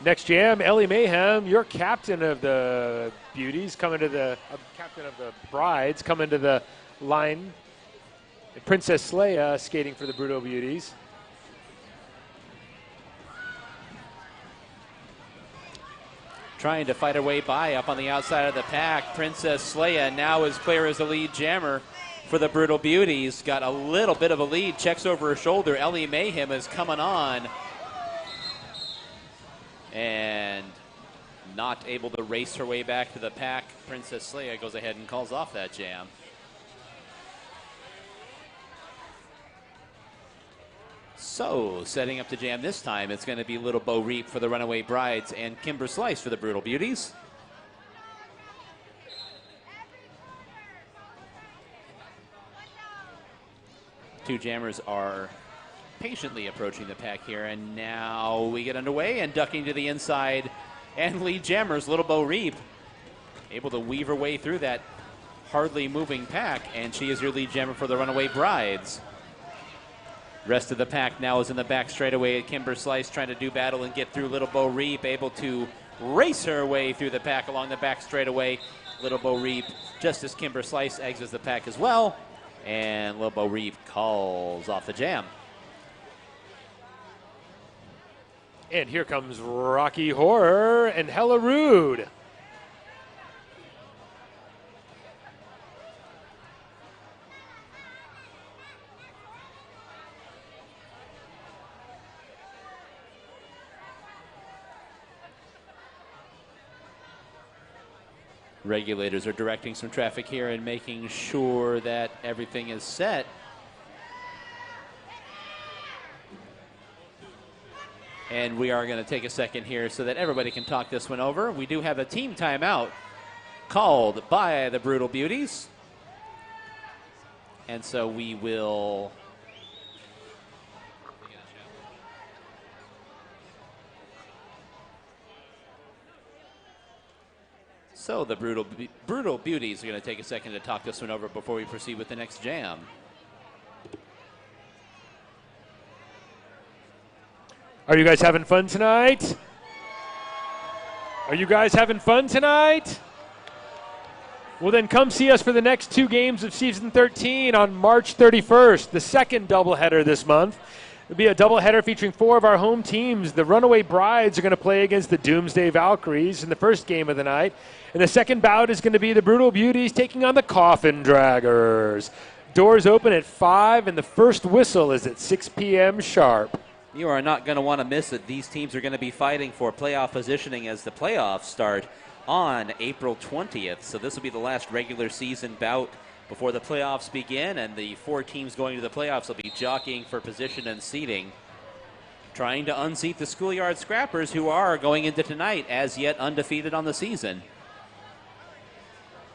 Next jam, Ellie Mayhem, your captain of the Beauties, coming to the captain of the Brides, coming to the line. Princess Leia skating for the Brutal Beauties. Trying to fight her way by up on the outside of the pack. Princess Leia now is clear as the lead jammer for the Brutal Beauties. Got a little bit of a lead, checks over her shoulder. Ellie Mayhem is coming on. And not able to race her way back to the pack. Princess Leia goes ahead and calls off that jam. So, setting up the jam this time, it's going to be Little Bo Reap for the Runaway Brides and Kimber Slice for the Brutal Beauties. Two jammers are patiently approaching the pack here, and now we get underway, and ducking to the inside, and lead jammers, Little Bo Reap, able to weave her way through that hardly moving pack, and she is your lead jammer for the Runaway Brides. Rest of the pack now is in the back straightaway. Kimber Slice trying to do battle and get through Little Bo Reap, able to race her way through the pack along the back straightaway. Little Bo Reap, just as Kimber Slice exits the pack as well, and Little Bo Reap calls off the jam. And here comes Rocky Horror and Hella Rude. Regulators are directing some traffic here and making sure that everything is set. And we are going to take a second here so that everybody can talk this one over. We do have a team timeout called by the Brutal Beauties. And so we will So the Brutal Beauties are going to take a second to talk this one over before we proceed with the next jam. Are you guys having fun tonight? Are you guys having fun tonight? Well, then come see us for the next 2 games of Season 13 on March 31st, the second doubleheader this month. It'll be a doubleheader featuring 4 of our home teams. The Runaway Brides are going to play against the Doomsday Valkyries in the first game of the night. And the second bout is going to be the Brutal Beauties taking on the Coffin Draggers. Doors open at 5, and the first whistle is at 6 p.m. sharp. You are not going to want to miss it. These teams are going to be fighting for playoff positioning as the playoffs start on April 20th. So this will be the last regular season bout before the playoffs begin, and the 4 teams going to the playoffs will be jockeying for position and seeding, trying to unseat the Schoolyard Scrappers, who are going into tonight as yet undefeated on the season.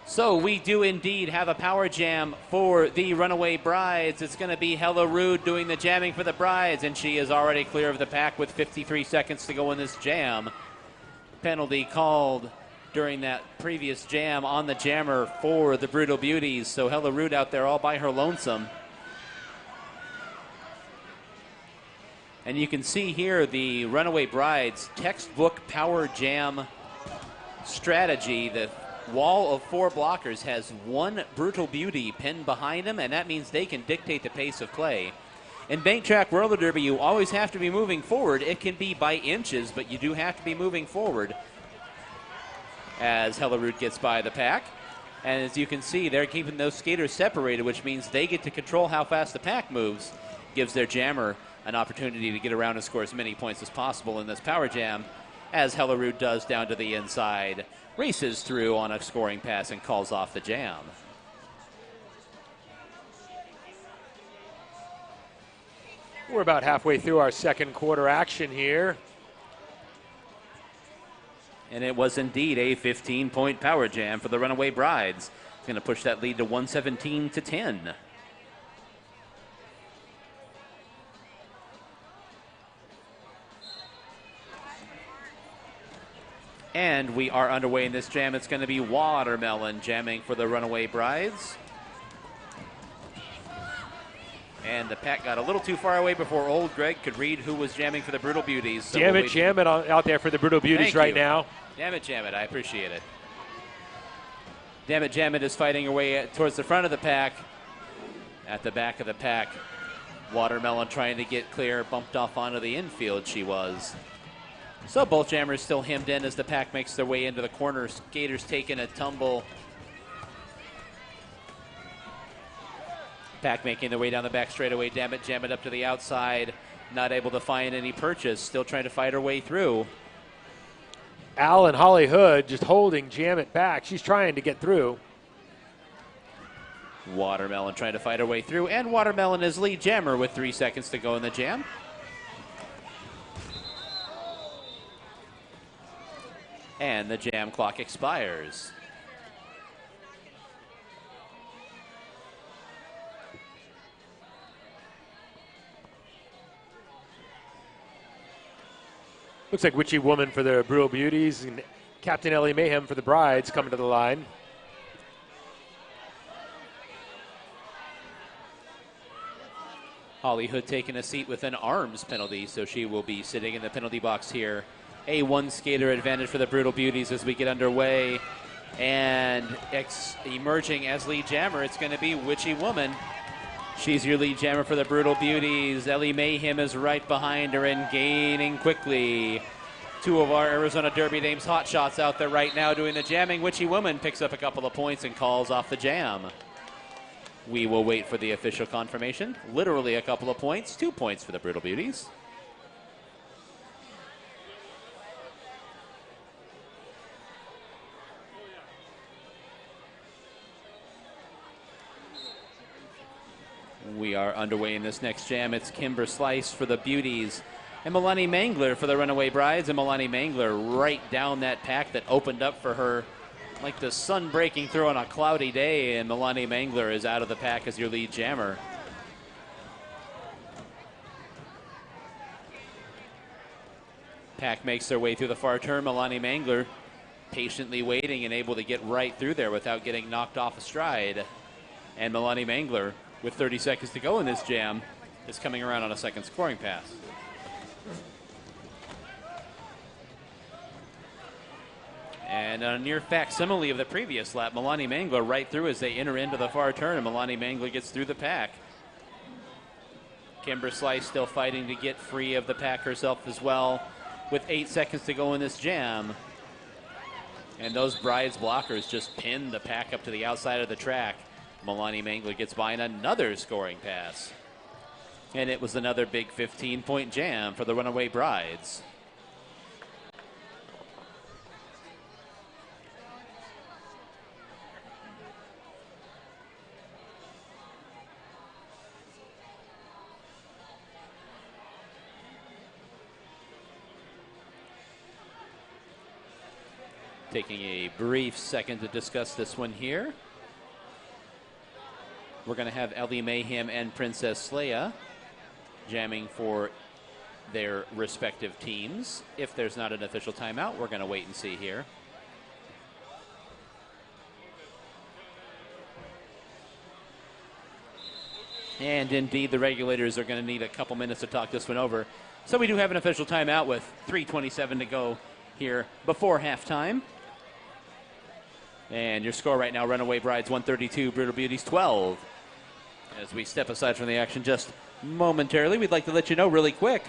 So we do indeed have a power jam for the Runaway Brides. It's going to be Hella Rude doing the jamming for the Brides, and she is already clear of the pack with 53 seconds to go in this jam. Penalty called during that previous jam on the jammer for the Brutal Beauties. So Hella Rude out there all by her lonesome. And you can see here the Runaway Brides textbook power jam strategy. The wall of 4 blockers has 1 Brutal Beauty pinned behind them, and that means they can dictate the pace of play. In Bank Track Roller Derby, you always have to be moving forward. It can be by inches, but you do have to be moving forward as Hella Rude gets by the pack. And as you can see, they're keeping those skaters separated, which means they get to control how fast the pack moves. Gives their jammer an opportunity to get around and score as many points as possible in this power jam, as Hella Rude does down to the inside. Races through on a scoring pass and calls off the jam. We're about halfway through our second quarter action here. And it was indeed a 15-point power jam for the Runaway Brides. It's going to push that lead to 117-10. And we are underway in this jam. It's going to be Watermelon jamming for the Runaway Brides. And the pack got a little too far away before old Greg could read who was jamming for the Brutal Beauties. So Jam it out there for the Brutal Beauties right now. Jam it. I appreciate it. Jam it is fighting her way towards the front of the pack. At the back of the pack, Watermelon trying to get clear, bumped off onto the infield she was. So both jammers still hemmed in as the pack makes their way into the corner. Skaters taking a tumble. Pack making their way down the back straightaway. Jam it up to the outside. Not able to find any purchase. Still trying to fight her way through. Al and Holly Hood just holding Jam It back. She's trying to get through. Watermelon trying to fight her way through. And Watermelon is lead jammer with 3 seconds to go in the jam. And the jam clock expires. Looks like Witchy Woman for the Brutal Beauties and Captain Ellie Mayhem for the Brides coming to the line. Holly Hood taking a seat with an arms penalty, so she will be sitting in the penalty box here. A 1 skater advantage for the Brutal Beauties as we get underway. And emerging as lead jammer, it's going to be Witchy Woman. She's your lead jammer for the Brutal Beauties. Ellie Mayhem is right behind her and gaining quickly. 2 of our Arizona Derby names hot shots out there right now doing the jamming. Witchy Woman picks up a couple of points and calls off the jam. We will wait for the official confirmation. Literally a couple of points. 2 points for the Brutal Beauties. We are underway in this next jam. It's Kimber Slice for the Beauties and Melanie Mangler for the Runaway Brides. And Melanie Mangler right down that pack that opened up for her like the sun breaking through on a cloudy day. And Melanie Mangler is out of the pack as your lead jammer. Pack makes their way through the far turn. Melanie Mangler patiently waiting and able to get right through there without getting knocked off a stride. And Melanie Mangler, with 30 seconds to go in this jam, is coming around on a second scoring pass. And a near facsimile of the previous lap, Melanie Mangler right through as they enter into the far turn, and Melanie Mangler gets through the pack. Kimber Slice still fighting to get free of the pack herself as well, with 8 seconds to go in this jam. And those Brides blockers just pinned the pack up to the outside of the track. Melanie Mangler gets by in another scoring pass. And it was another big 15-point jam for the Runaway Brides. Taking a brief second to discuss this one here. We're going to have Ellie Mayhem and Princess Leia jamming for their respective teams. If there's not an official timeout, we're going to wait and see here. And indeed, the regulators are going to need a couple minutes to talk this one over. So we do have an official timeout with 3:27 to go here before halftime. And your score right now, Runaway Brides 132, Brutal Beauties 12. As we step aside from the action just momentarily, we'd like to let you know really quick.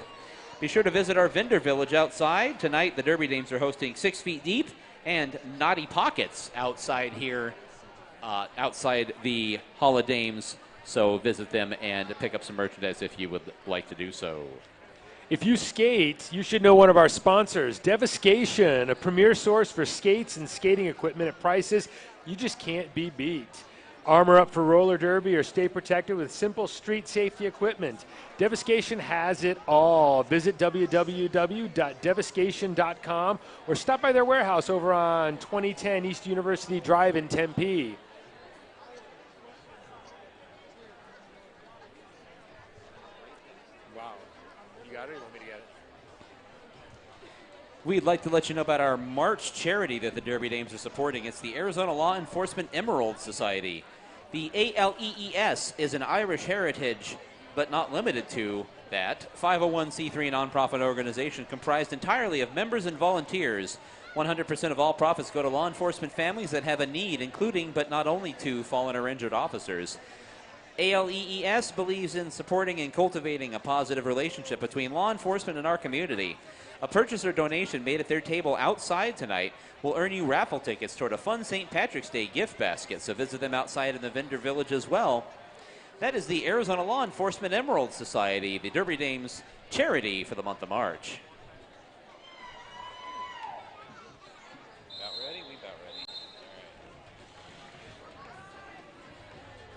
Be sure to visit our vendor village outside. Tonight, the Derby Dames are hosting 6 Feet Deep and Naughty Pockets outside here, outside the Hall of Dames. So visit them and pick up some merchandise if you would like to do so. If you skate, you should know one of our sponsors, Devastation, a premier source for skates and skating equipment at prices you just can't be beat. Armor up for roller derby or stay protected with simple street safety equipment. Devastation has it all. Visit www.devastation.com or stop by their warehouse over on 2010 East University Drive in Tempe. Wow. You got it? You want me to get it? We'd like to let you know about our March charity that the Derby Dames are supporting. It's the Arizona Law Enforcement Emerald Society. The ALEES is an Irish heritage, but not limited to that, 501c3 nonprofit organization comprised entirely of members and volunteers. 100% of all profits go to law enforcement families that have a need, including but not only to fallen or injured officers. ALEES believes in supporting and cultivating a positive relationship between law enforcement and our community. A purchase or donation made at their table outside tonight will earn you raffle tickets toward a fun St. Patrick's Day gift basket, so visit them outside in the vendor village as well. That is the Arizona Law Enforcement Emerald Society, the Derby Dames charity for the month of March. About ready? We about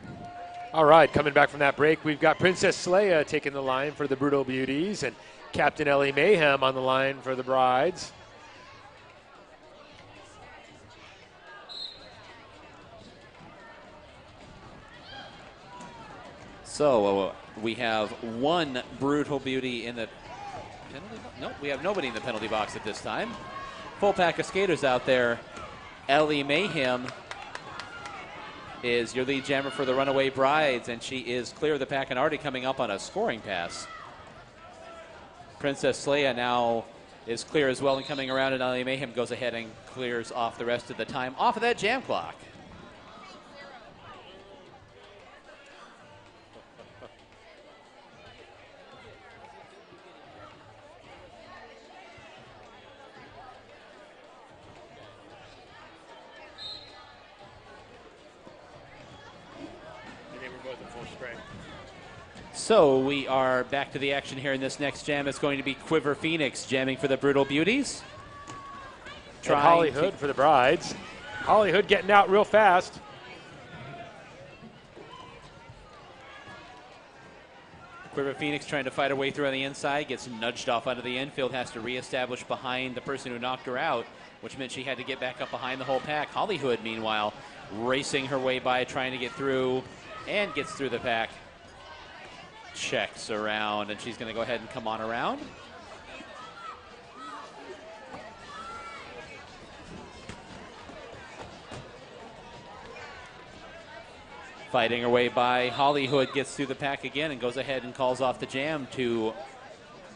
ready. All right, coming back from that break, we've got Princess Leia taking the line for the Brutal Beauties and Captain Ellie Mayhem on the line for the Brides. So we have one Brutal Beauty in the penalty box. Nope, we have nobody in the penalty box at this time. Full pack of skaters out there. Ellie Mayhem is your lead jammer for the Runaway Brides, and she is clear of the pack and already coming up on a scoring pass. Princess Leia now is clear as well and coming around, and Ellie Mayhem goes ahead and clears off the rest of the time off of that jam clock. So we are back to the action here in this next jam. It's going to be Quiver Phoenix jamming for the Brutal Beauties. And Holly Hood for the Brides. Holly Hood getting out real fast. Quiver Phoenix trying to fight her way through on the inside, gets nudged off onto the infield, has to reestablish behind the person who knocked her out, which meant she had to get back up behind the whole pack. Holly Hood, meanwhile, racing her way by, trying to get through, and gets through the pack. Checks around, and she's going to go ahead and come on around. Fighting her way by Hollywood, gets through the pack again and goes ahead and calls off the jam to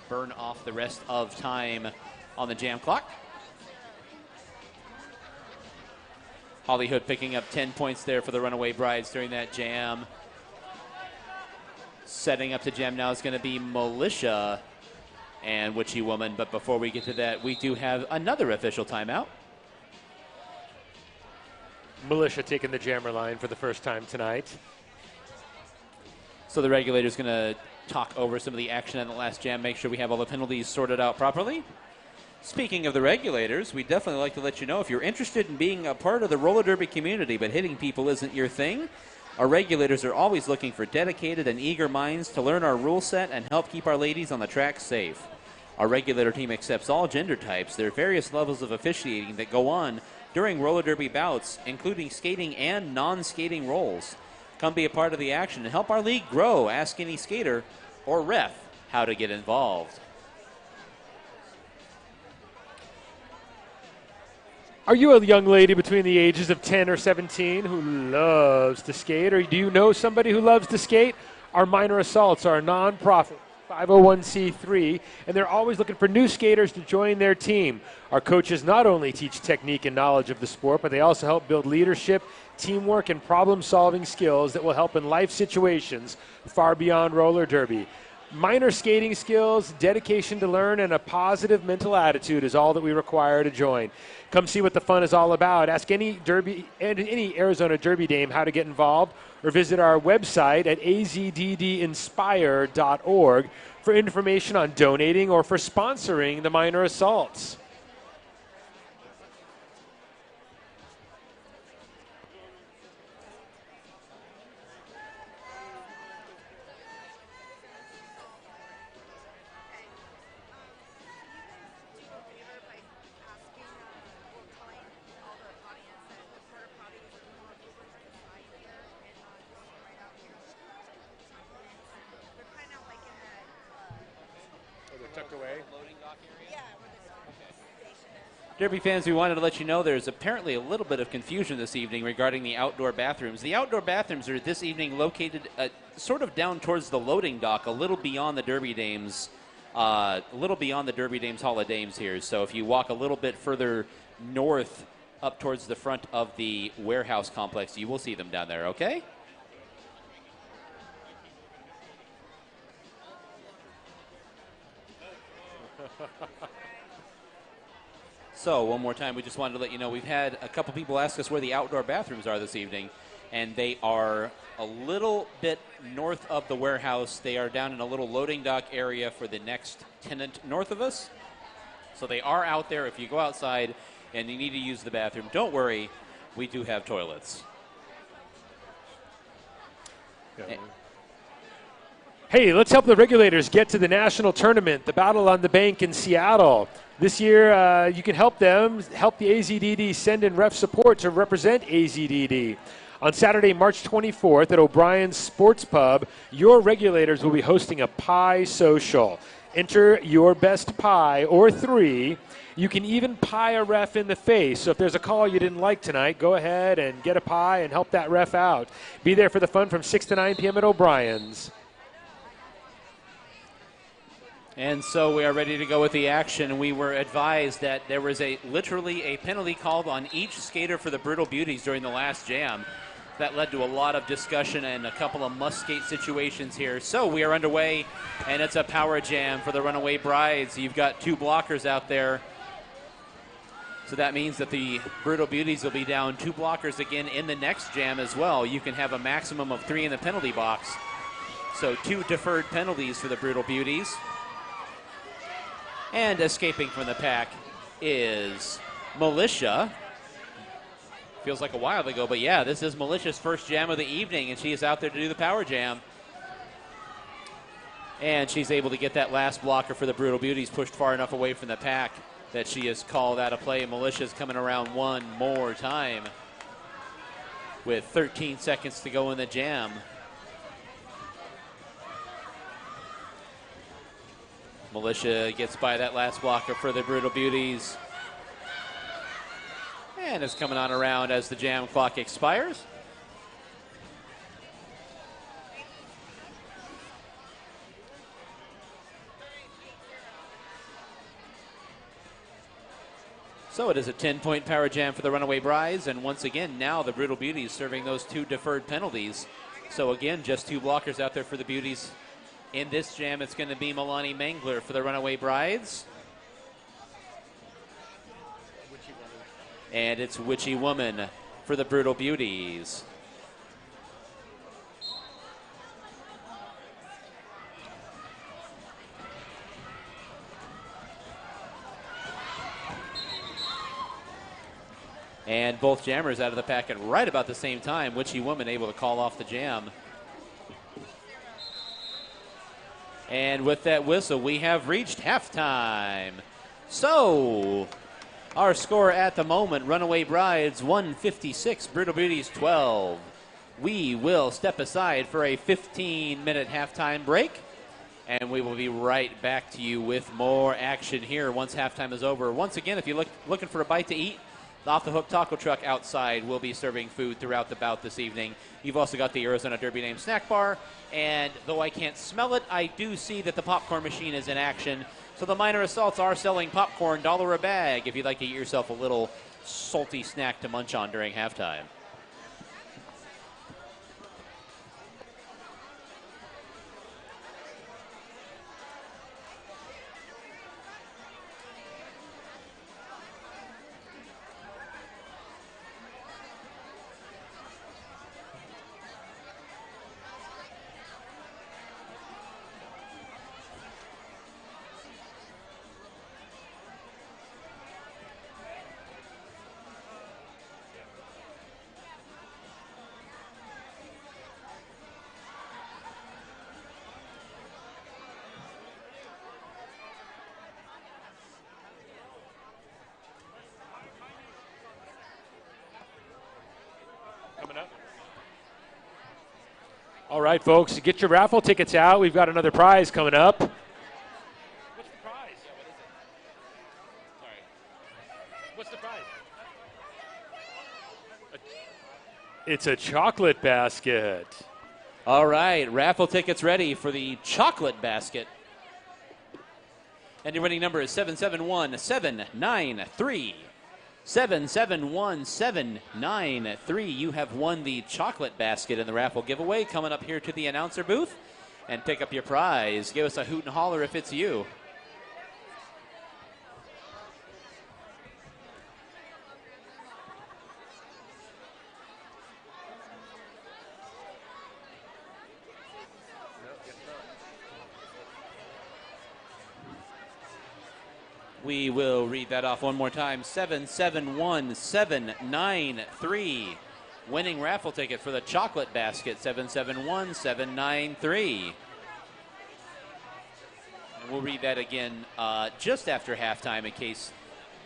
burn off the rest of time on the jam clock. Hollywood picking up 10 points there for the Runaway Brides during that jam. Setting up the jam now is going to be Militia and Witchy Woman. But before we get to that, we do have another official timeout. Militia taking the jammer line for the first time tonight. So the regulator's going to talk over some of the action in the last jam, make sure we have all the penalties sorted out properly. Speaking of the regulators, we'd definitely like to let you know if you're interested in being a part of the roller derby community but hitting people isn't your thing, our regulators are always looking for dedicated and eager minds to learn our rule set and help keep our ladies on the track safe. Our regulator team accepts all gender types. There are various levels of officiating that go on during roller derby bouts, including skating and non-skating roles. Come be a part of the action and help our league grow. Ask any skater or ref how to get involved. Are you a young lady between the ages of 10 or 17 who loves to skate, or do you know somebody who loves to skate? Our Minor Assaults are a nonprofit 501c3, and they're always looking for new skaters to join their team. Our coaches not only teach technique and knowledge of the sport, but they also help build leadership, teamwork, and problem-solving skills that will help in life situations far beyond roller derby. Minor skating skills, dedication to learn, and a positive mental attitude is all that we require to join. Come see what the fun is all about. Ask any Arizona Derby dame how to get involved, or visit our website at azddinspire.org for information on donating or for sponsoring the Minor Assaults. Tucked away. Derby fans, we wanted to let you know there's apparently a little bit of confusion this evening regarding the outdoor bathrooms. The outdoor bathrooms are this evening located sort of down towards the loading dock, a little beyond the Derby Dames, Hall of Dames here. So if you walk a little bit further north up towards the front of the warehouse complex, you will see them down there, okay? So one more time, we just wanted to let you know we've had a couple people ask us where the outdoor bathrooms are this evening, and they are a little bit north of the warehouse. They are down in a little loading dock area for the next tenant north of us. So they are out there if you go outside and you need to use the bathroom. Don't worry, we do have toilets. Yeah. Hey, let's help the regulators get to the national tournament, the Battle on the Bank in Seattle. This year, you can help them, help the AZDD send in ref support to represent AZDD. On Saturday, March 24th at O'Brien's Sports Pub, your regulators will be hosting a pie social. Enter your best pie or three. You can even pie a ref in the face. So if there's a call you didn't like tonight, go ahead and get a pie and help that ref out. Be there for the fun from 6 to 9 p.m. at O'Brien's. And so we are ready to go with the action. We were advised that there was literally a penalty called on each skater for the Brutal Beauties during the last jam. That led to a lot of discussion and a couple of must-skate situations here. So we are underway, and it's a power jam for the Runaway Brides. You've got two blockers out there. So that means that the Brutal Beauties will be down two blockers again in the next jam as well. You can have a maximum of 3 in the penalty box. So 2 deferred penalties for the Brutal Beauties. And escaping from the pack is Militia. Feels like a while ago, but yeah, this is Militia's first jam of the evening, and she is out there to do the power jam. And she's able to get that last blocker for the Brutal Beauties pushed far enough away from the pack that she is called out of play. Militia's coming around one more time with 13 seconds to go in the jam. Militia gets by that last blocker for the Brutal Beauties. And is coming on around as the jam clock expires. So it is a 10-point power jam for the Runaway Brides, and once again, now the Brutal Beauties serving those 2 deferred penalties. So again, just 2 blockers out there for the Beauties. In this jam, it's going to be Milani Mangler for the Runaway Brides. And it's Witchy Woman for the Brutal Beauties. And both jammers out of the pack at right about the same time. Witchy Woman able to call off the jam. And with that whistle, we have reached halftime. So, our score at the moment, Runaway Brides 156, Brutal Beauties 12. We will step aside for a 15-minute halftime break. And we will be right back to you with more action here once halftime is over. Once again, if you're looking for a bite to eat, the Off the Hook Taco Truck outside will be serving food throughout the bout this evening. You've also got the Arizona Derby Name Snack Bar, and though I can't smell it, I do see that the popcorn machine is in action. So the minor assaults are selling popcorn, $1 a bag, if you'd like to get yourself a little salty snack to munch on during halftime. Coming up. All right, folks, get your raffle tickets out. We've got another prize coming up. What's the prize? Yeah, what is it? Sorry. What's the prize? It's a chocolate basket. All right, raffle tickets ready for the chocolate basket. And your winning number is 771793. 771793. You have won the chocolate basket in the raffle giveaway. Coming up here to the announcer booth and pick up your prize. Give us a hoot and holler if it's you. We will read that off one more time. 771793. Winning raffle ticket for the chocolate basket, 771793. And we'll read that again just after halftime in case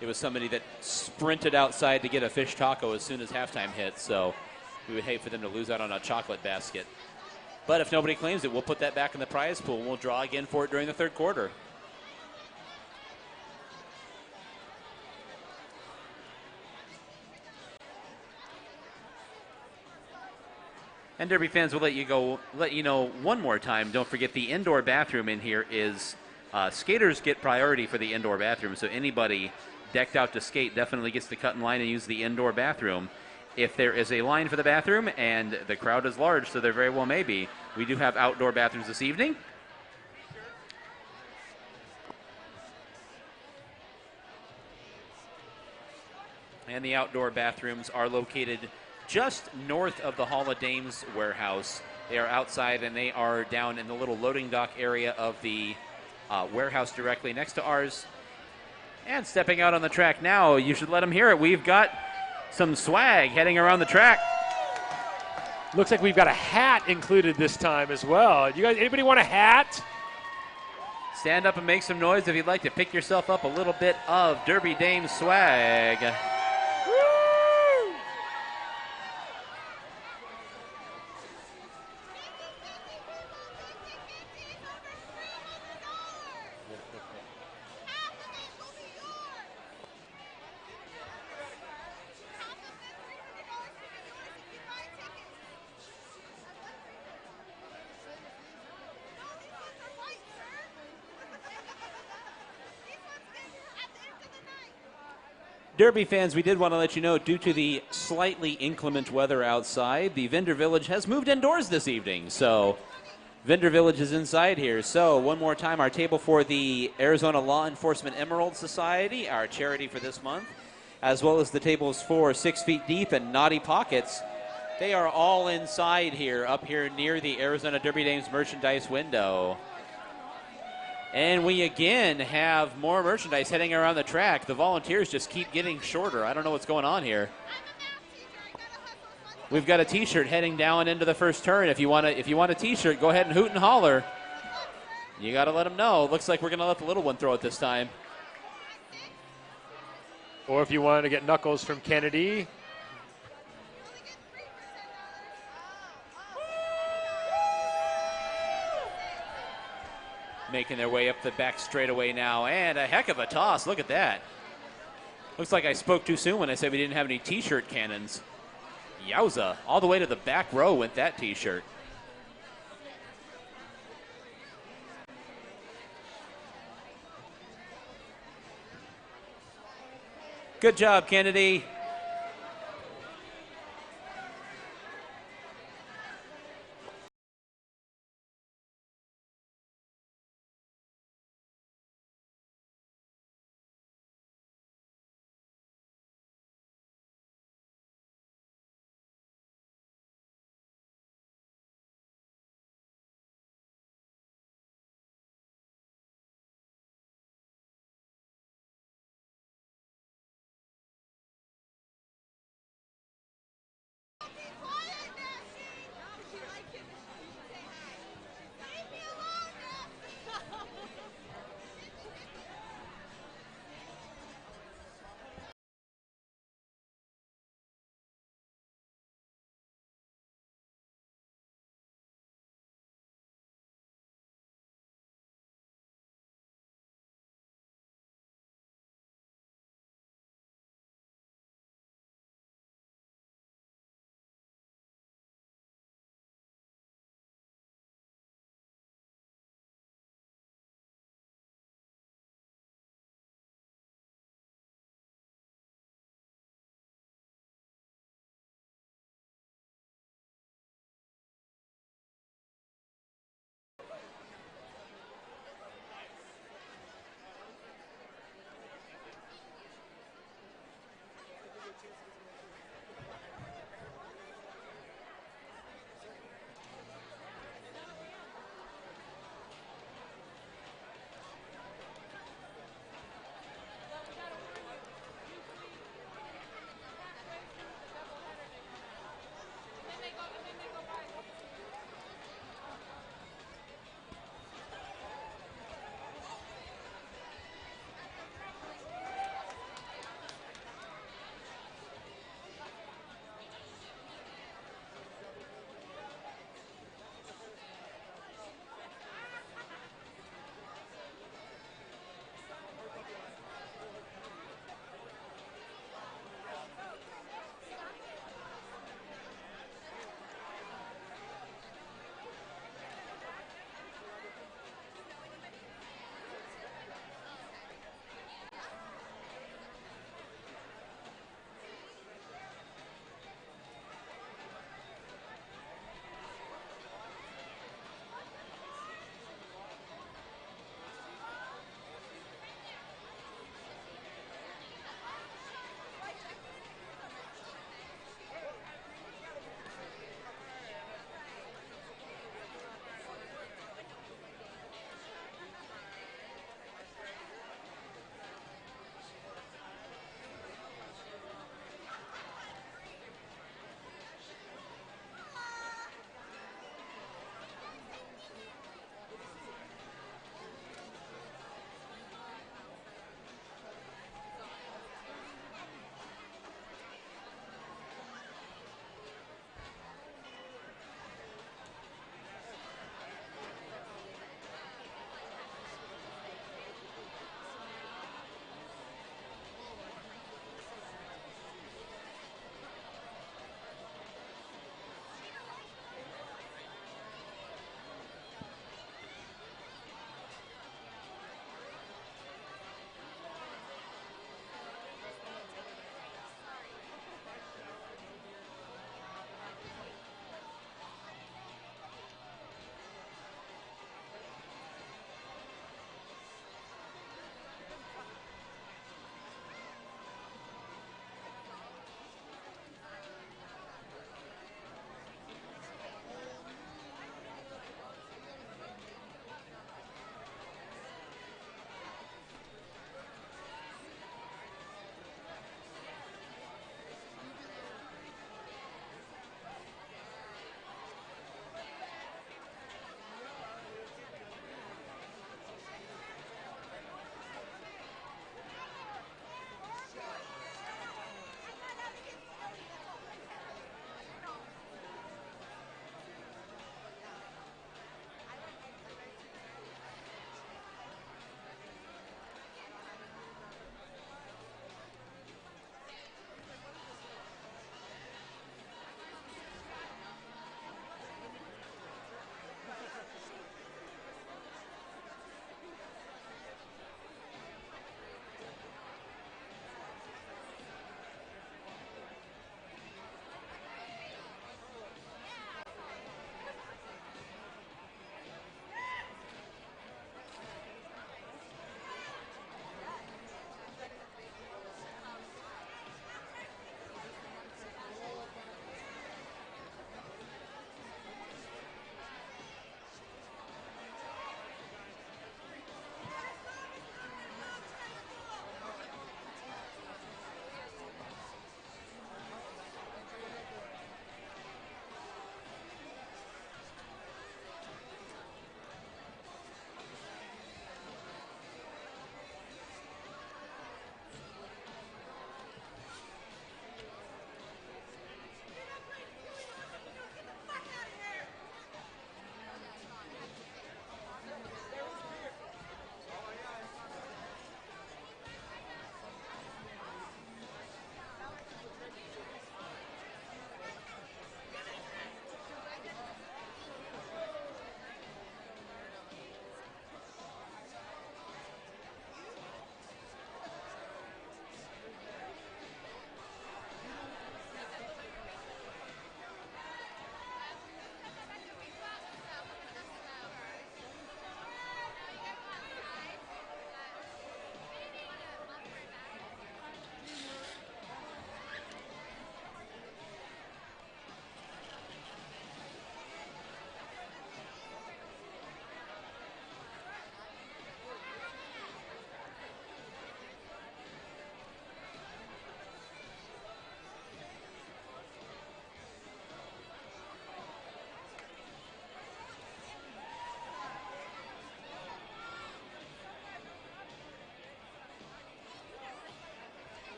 it was somebody that sprinted outside to get a fish taco as soon as halftime hit. So we would hate for them to lose out on a chocolate basket. But if nobody claims it, we'll put that back in the prize pool and we'll draw again for it during the third quarter. And Derby fans will let you know one more time. Don't forget the indoor bathroom in here is skaters get priority for the indoor bathroom. So anybody decked out to skate definitely gets to cut in line and use the indoor bathroom. If there is a line for the bathroom and the crowd is large, so there very well may be, we do have outdoor bathrooms this evening. And the outdoor bathrooms are located just north of the Hall of Dames warehouse. They are outside and they are down in the little loading dock area of the warehouse directly next to ours. And stepping out on the track now, you should let them hear it. We've got some swag heading around the track. Looks like we've got a hat included this time as well. You guys, anybody want a hat? Stand up and make some noise if you'd like to pick yourself up a little bit of Derby Dame swag. Derby fans, we did want to let you know, due to the slightly inclement weather outside, the Vendor Village has moved indoors this evening. So Vendor Village is inside here. So one more time, our table for the Arizona Law Enforcement Emerald Society, our charity for this month, as well as the tables for 6 Feet Deep and Naughty Pockets. They are all inside here, up here near the Arizona Derby Dames merchandise window. And we again have more merchandise heading around the track. The volunteers just keep getting shorter. I don't know what's going on here. We've got a T-shirt heading down into the first turn. If you want a T-shirt, go ahead and hoot and holler. You got to let them know. Looks like we're going to let the little one throw it this time. Or if you want to get Knuckles from Kennedy. Making their way up the back straightaway now, and a heck of a toss. Look at that. Looks like I spoke too soon when I said we didn't have any T-shirt cannons. Yowza. All the way to the back row went that T-shirt. Good job, Kennedy.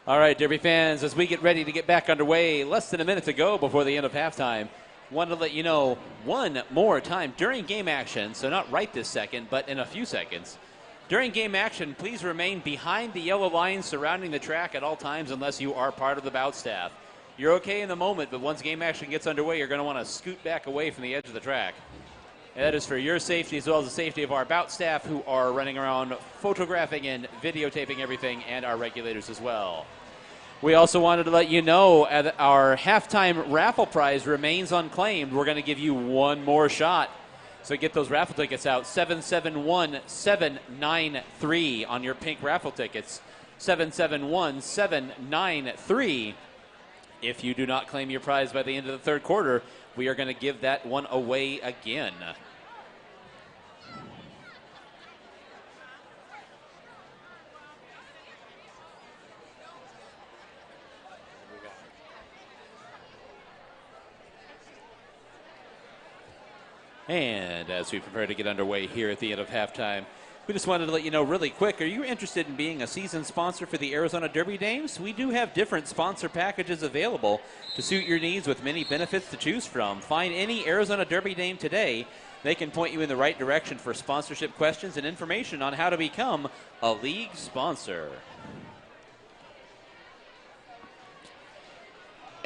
All right, Derby fans, as we get ready to get back underway, less than a minute to go before the end of halftime, wanted to let you know one more time during game action, so not right this second, but in a few seconds. During game action, please remain behind the yellow lines surrounding the track at all times unless you are part of the Bout staff. You're okay in the moment, but once game action gets underway, you're going to want to scoot back away from the edge of the track. And that is for your safety as well as the safety of our Bout staff who are running around photographing and videotaping everything, and our regulators as well. We also wanted to let you know that our halftime raffle prize remains unclaimed. We're going to give you one more shot. So get those raffle tickets out. 771793 on your pink raffle tickets. 771793. If you do not claim your prize by the end of the third quarter, we are going to give that one away again. And as we prepare to get underway here at the end of halftime, we just wanted to let you know really quick, are you interested in being a season sponsor for the Arizona Derby Dames? We do have different sponsor packages available to suit your needs with many benefits to choose from. Find any Arizona Derby Dame today. They can point you in the right direction for sponsorship questions and information on how to become a league sponsor.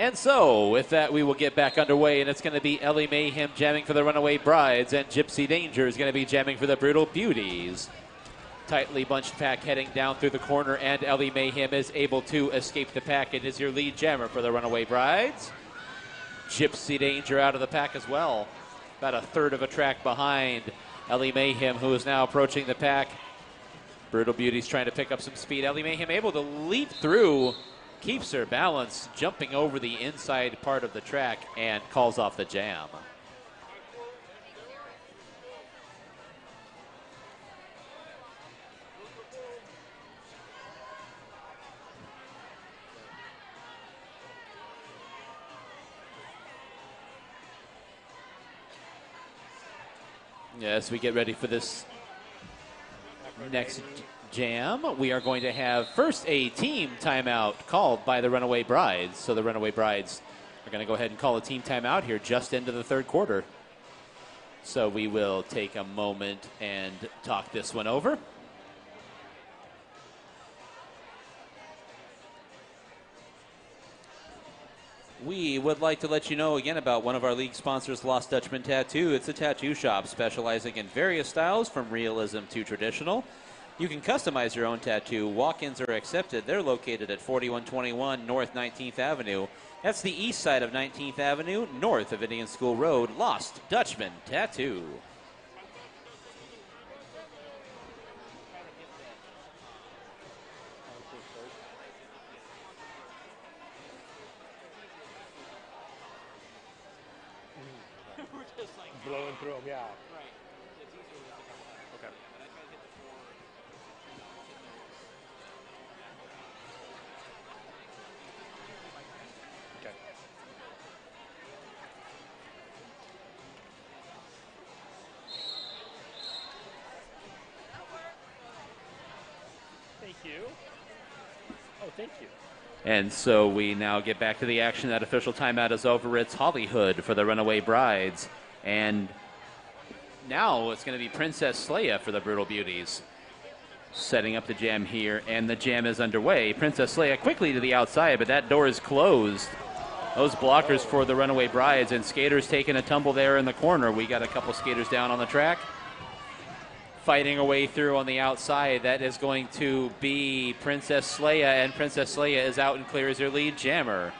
And so, with that, we will get back underway, and it's going to be Ellie Mayhem jamming for the Runaway Brides, and Gypsy Danger is going to be jamming for the Brutal Beauties. Tightly bunched pack heading down through the corner, and Ellie Mayhem is able to escape the pack. It is your lead jammer for the Runaway Brides. Gypsy Danger out of the pack as well. About a third of a track behind Ellie Mayhem, who is now approaching the pack. Brutal Beauties trying to pick up some speed. Ellie Mayhem able to leap through. Keeps her balance, jumping over the inside part of the track, and calls off the jam. Yes, we get ready for this next jam. We are going to have first a team timeout called by the Runaway Brides. So the Runaway Brides are going to go ahead and call a team timeout here just into the third quarter. So we will take a moment and talk this one over. We would like to let you know again about one of our league sponsors, Lost Dutchman Tattoo. It's a tattoo shop specializing in various styles from realism to traditional. You can customize your own tattoo. Walk-ins are accepted. They're located at 4121 North 19th Avenue. That's the east side of 19th Avenue, north of Indian School Road. Lost Dutchman Tattoo. Blowing through them, yeah. Okay. Okay. Thank you. Oh, thank you. And so we now get back to the action. That official timeout is over. It's Hollywood for the Runaway Brides. And now it's going to be Princess Leia for the Brutal Beauties. Setting up the jam here, and the jam is underway. Princess Leia quickly to the outside, but that door is closed. Those blockers for the Runaway Brides, and skaters taking a tumble there in the corner. We got a couple skaters down on the track. Fighting a way through on the outside. That is going to be Princess Leia, and Princess Leia is out and clear as your lead jammer.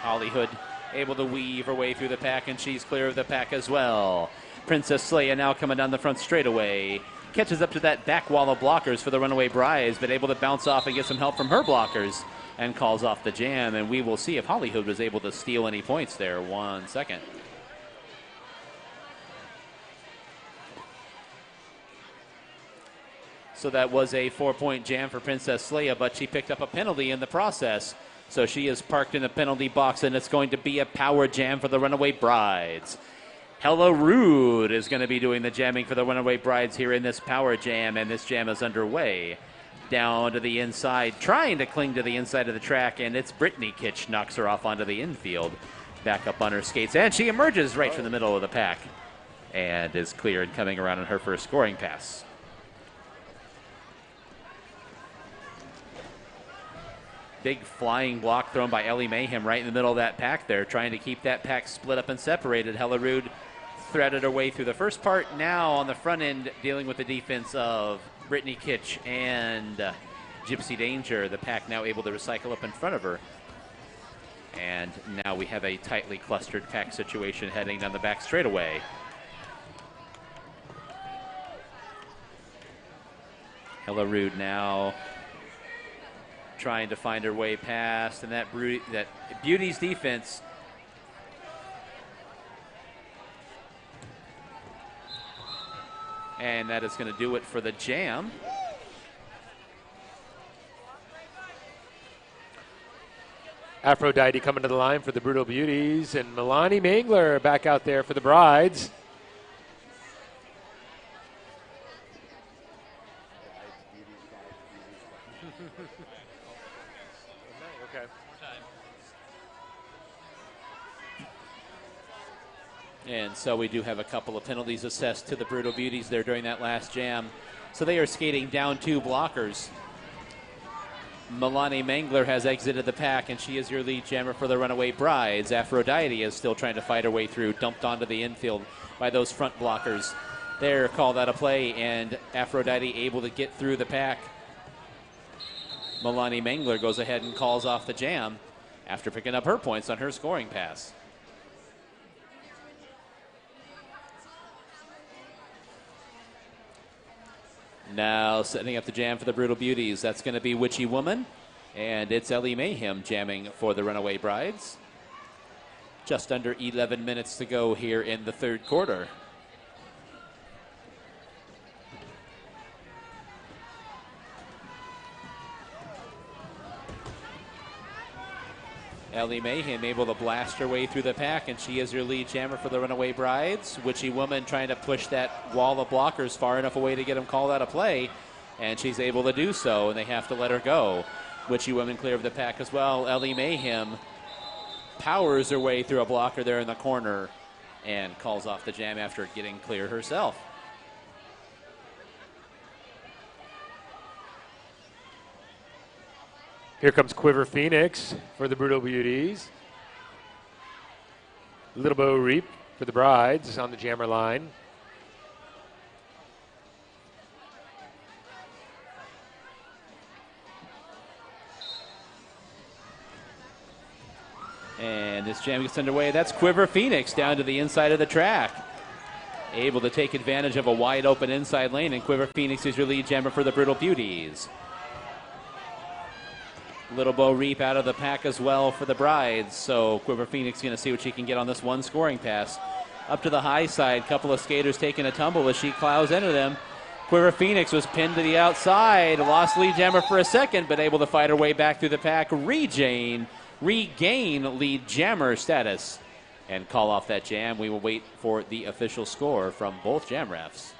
Hollywood able to weave her way through the pack, and she's clear of the pack as well. Princess Leia now coming down the front straightaway. Catches up to that back wall of blockers for the Runaway Brides, but able to bounce off and get some help from her blockers, and calls off the jam. And we will see if Hollywood was able to steal any points there. 1 second. So that was a 4-point jam for Princess Leia, but she picked up a penalty in the process. So she is parked in the penalty box, and it's going to be a power jam for the Runaway Brides. Hella Rude is going to be doing the jamming for the Runaway Brides here in this power jam, and this jam is underway. down to the inside, trying to cling to the inside of the track, and it's Brittany Kitch knocks her off onto the infield. Back up on her skates, and she emerges right from the middle of the pack and is clear and coming around on her first scoring pass. Big flying block thrown by Ellie Mayhem right in the middle of that pack there, trying to keep that pack split up and separated. Hellerud threaded her way through the first part. Now on the front end, dealing with the defense of Brittany Kitch and Gypsy Danger. The pack now able to recycle up in front of her. And now we have a tightly clustered pack situation heading down the back straightaway. Hellerud now trying to find her way past, and that Beauties defense and that is going to do it for the jam. Aphrodite coming to the line for the Brutal Beauties, and Milani Mangler back out there for the Brides. Okay. And so we do have a couple of penalties assessed to the Brutal Beauties there during that last jam. So they are skating down 2 blockers. Milani Mangler has exited the pack, and she is your lead jammer for the Runaway Brides. Aphrodite is still trying to fight her way through, dumped onto the infield by those front blockers. They're called out of play, and Aphrodite able to get through the pack. Milani Mangler goes ahead and calls off the jam after picking up her points on her scoring pass. Now setting up the jam for the Brutal Beauties. That's going to be Witchy Woman, and it's Ellie Mayhem jamming for the Runaway Brides. Just under 11 minutes to go here in the third quarter. Ellie Mayhem able to blast her way through the pack, and she is your lead jammer for the Runaway Brides. Witchy Woman trying to push that wall of blockers far enough away to get them called out of play, and she's able to do so, and they have to let her go. Witchy Woman clear of the pack as well. Ellie Mayhem powers her way through a blocker there in the corner and calls off the jam after getting clear herself. Here comes Quiver Phoenix for the Brutal Beauties. Little Bo Reap for the Brides on the jammer line. And this jam gets underway. That's Quiver Phoenix down to the inside of the track. Able to take advantage of a wide open inside lane, and Quiver Phoenix is your lead jammer for the Brutal Beauties. Little Bo Reap out of the pack as well for the Brides. So Quiver Phoenix going to see what she can get on this one scoring pass. Up to the high side, couple of skaters taking a tumble as she plows into them. Quiver Phoenix was pinned to the outside, lost lead jammer for a second, but able to fight her way back through the pack, regain lead jammer status, and call off that jam. We will wait for the official score from both jam refs.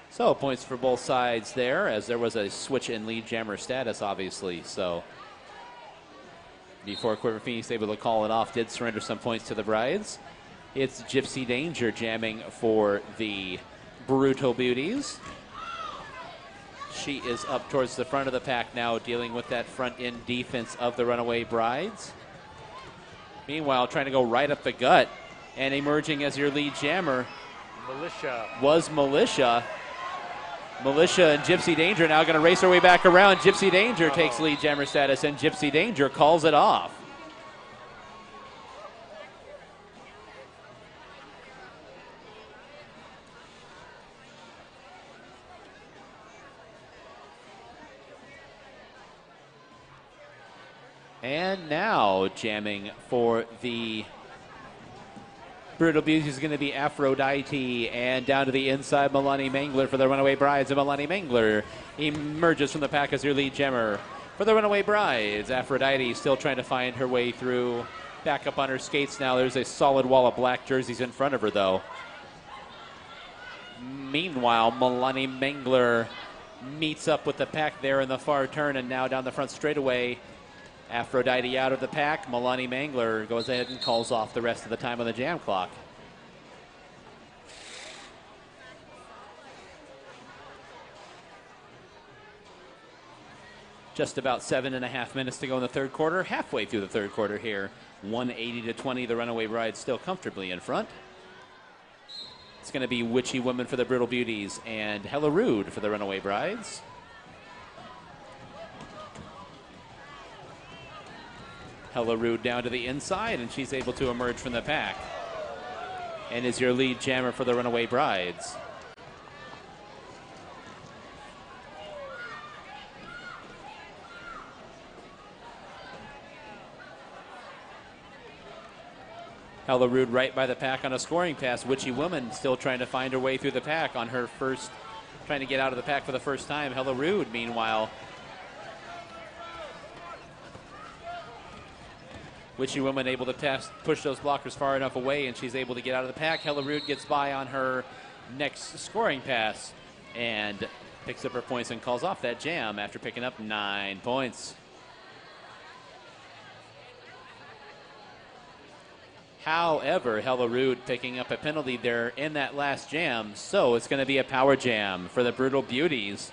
So points for both sides there, as there was a switch in lead jammer status, obviously. So before Quiver Phoenix able to call it off, did surrender some points to the Brides. It's Gypsy Danger jamming for the Brutal Beauties. She is up towards the front of the pack now, dealing with that front end defense of the Runaway Brides. Meanwhile, trying to go right up the gut, and emerging as your lead jammer was Militia. Militia and Gypsy Danger now going to race her way back around. Gypsy Danger takes lead jammer status, and Gypsy Danger calls it off. And now jamming for the Brutal Beauties is going to be Aphrodite, and down to the inside, Milani Mangler for the Runaway Brides. And Milani Mangler emerges from the pack as your lead jammer for the Runaway Brides. Aphrodite still trying to find her way through Back up on her skates now. There's a solid wall of black jerseys in front of her, though. Meanwhile, Melanie Mengler meets up with the pack there in the far turn, and now down the front straightaway. Aphrodite out of the pack. Melanie Mengler goes ahead and calls off the rest of the time on the jam clock. Just about 7.5 minutes to go in the third quarter. Halfway through the third quarter here. 180-20. The Runaway Brides still comfortably in front. It's going to be Witchy Woman for the Brutal Beauties and Hella Rude for the Runaway Brides. Hella Rude down to the inside, and she's able to emerge from the pack. And is your lead jammer for the Runaway Brides. Hella Rude right by the pack on a scoring pass. Witchy Woman still trying to find her way through the pack on her first, trying to get out of the pack for the first time. Hella Rude, meanwhile. Witchy Woman able to push those blockers far enough away, and she's able to get out of the pack. Hella Rude gets by on her next scoring pass and picks up her points and calls off that jam after picking up 9 points. However, Hella Rude picking up a penalty there in that last jam, so it's going to be a power jam for the Brutal Beauties.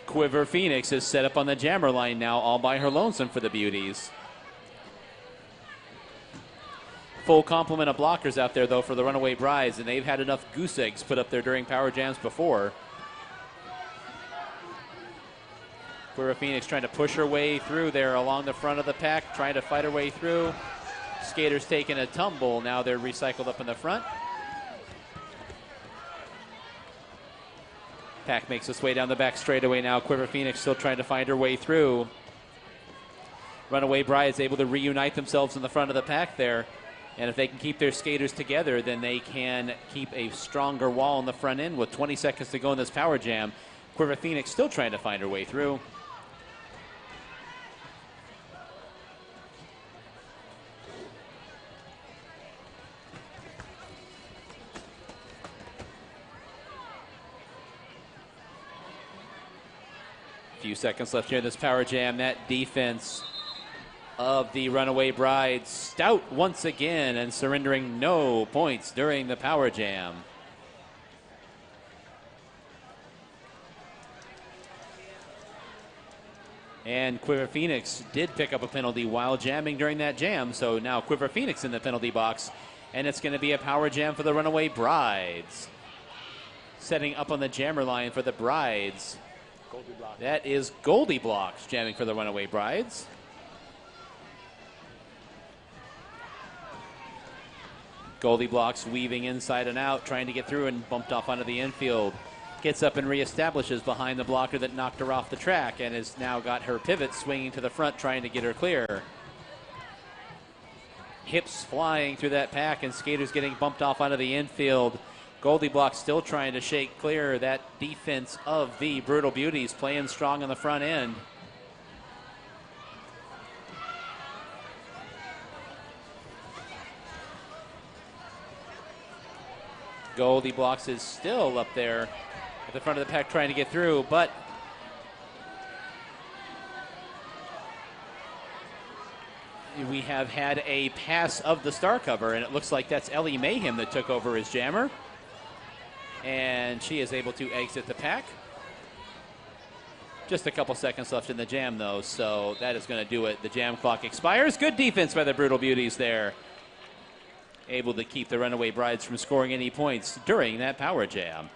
Quiver Phoenix is set up on the jammer line now, all by her lonesome for the Beauties. Full complement of blockers out there, though, for the Runaway Brides, and they've had enough goose eggs put up there during power jams before. Quiver Phoenix trying to push her way through there along the front of the pack, trying to fight her way through. Skaters taking a tumble. Now they're recycled up in the front. Pack makes its way down the back straightaway now. Quiver Phoenix still trying to find her way through. Runaway Brides able to reunite themselves in the front of the pack there. And if they can keep their skaters together, then they can keep a stronger wall on the front end with 20 seconds to go in this power jam. Quiver Phoenix still trying to find her way through. Few seconds left here in this power jam. That defense of the Runaway Brides stout once again and surrendering no points during the power jam. And Quiver Phoenix did pick up a penalty while jamming during that jam, so now Quiver Phoenix in the penalty box, and it's going to be a power jam for the Runaway Brides. Setting up on the jammer line for the Brides. That is Goldie Blocks jamming for the Runaway Brides. Goldie Blocks weaving inside and out, trying to get through and bumped off onto the infield. Gets up and reestablishes behind the blocker that knocked her off the track and has now got her pivot swinging to the front, trying to get her clear. Hips flying through that pack and skaters getting bumped off onto the infield. Goldie Blocks still trying to shake clear that defense of the Brutal Beauties, playing strong on the front end. Goldie Blocks is still up there at the front of the pack trying to get through, but we have had a pass of the star cover, and it looks like that's Ellie Mayhem that took over as jammer. And she is able to exit the pack. Just a couple seconds left in the jam, though, so that is going to do it. The jam clock expires. Good defense by the Brutal Beauties there. Able to keep the Runaway Brides from scoring any points during that power jam.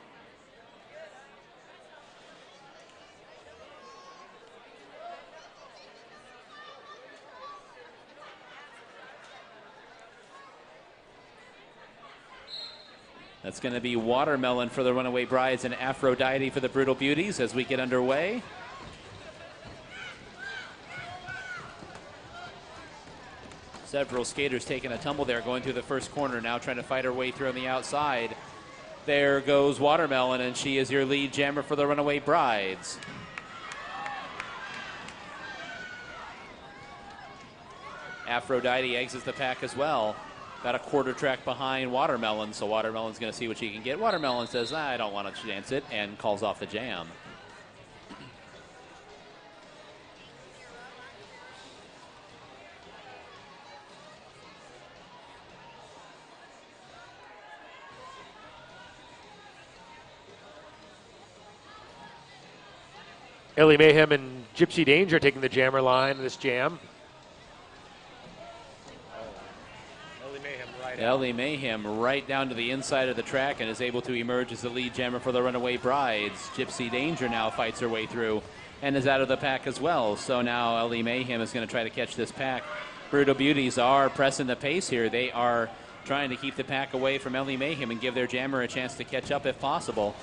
That's going to be Watermelon for the Runaway Brides and Aphrodite for the Brutal Beauties as we get underway. Several skaters taking a tumble there, going through the first corner, now trying to fight her way through on the outside. There goes Watermelon, and she is your lead jammer for the Runaway Brides. Aphrodite exits the pack as well. About a quarter track behind Watermelon, so Watermelon's going to see what she can get. Watermelon says, I don't want to chance it, and calls off the jam. Ellie Mayhem and Gypsy Danger taking the jammer line in this jam. Ellie Mayhem right down to the inside of the track and is able to emerge as the lead jammer for the Runaway Brides. Gypsy Danger now fights her way through and is out of the pack as well. So now Ellie Mayhem is going to try to catch this pack. Brutal Beauties are pressing the pace here. They are trying to keep the pack away from Ellie Mayhem and give their jammer a chance to catch up if possible.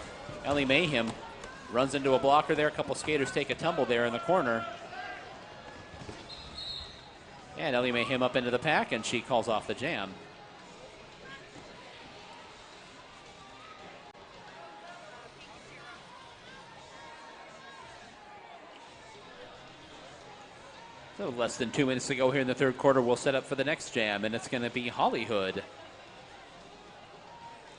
Ellie Mayhem runs into a blocker there. A couple skaters take a tumble there in the corner. And Ellie Mayhem up into the pack, and she calls off the jam. So less than 2 minutes to go here in the third quarter. We'll set up for the next jam, and it's going to be Hollywood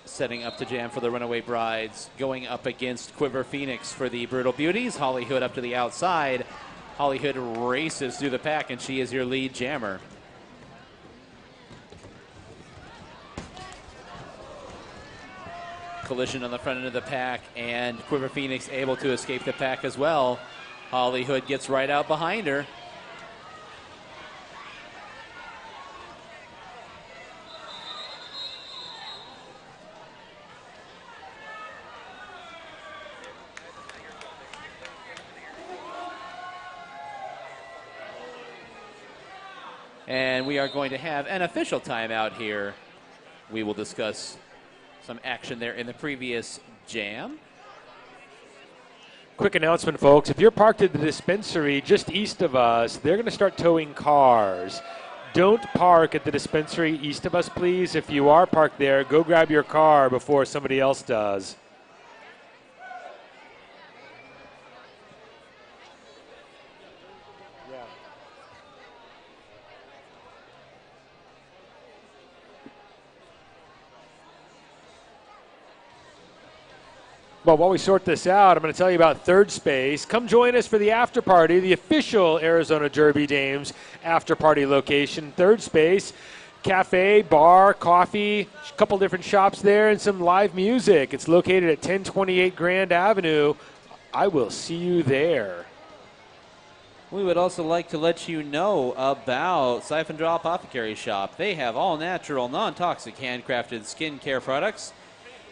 setting up to jam for the Runaway Brides, going up against Quiver Phoenix for the Brutal Beauties. Hollywood up to the outside. Hollywood races through the pack, and she is your lead jammer. Collision on the front end of the pack, and Quiver Phoenix able to escape the pack as well. Hollywood gets right out behind her. And we are going to have an official timeout here. We will discuss some action there in the previous jam. Quick announcement, folks. If you're parked at the dispensary just east of us, they're going to start towing cars. Don't park at the dispensary east of us, please. If you are parked there, go grab your car before somebody else does. Well, while we sort this out, I'm going to tell you about Third Space. Come join us for the after party, the official Arizona Derby Dames after party location. Third Space, cafe, bar, coffee, a couple different shops there, and some live music. It's located at 1028 Grand Avenue. I will see you there. We would also like to let you know about Siphon Draw Apothecary Shop. They have all natural, non-toxic, handcrafted skincare products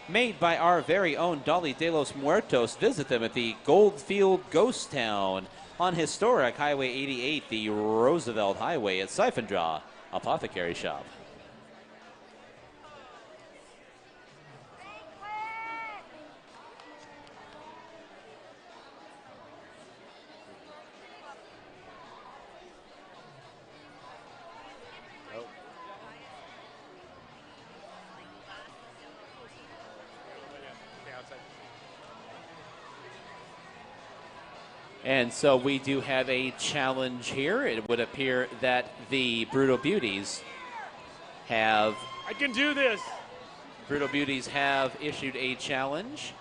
made by our very own Dolly de los Muertos. Visit them at the Goldfield Ghost Town on historic Highway 88, the Roosevelt Highway at Siphon Draw Apothecary Shop. And so we do have a challenge here. It would appear that the Brutal Beauties have... I can do this! Brutal Beauties have issued a challenge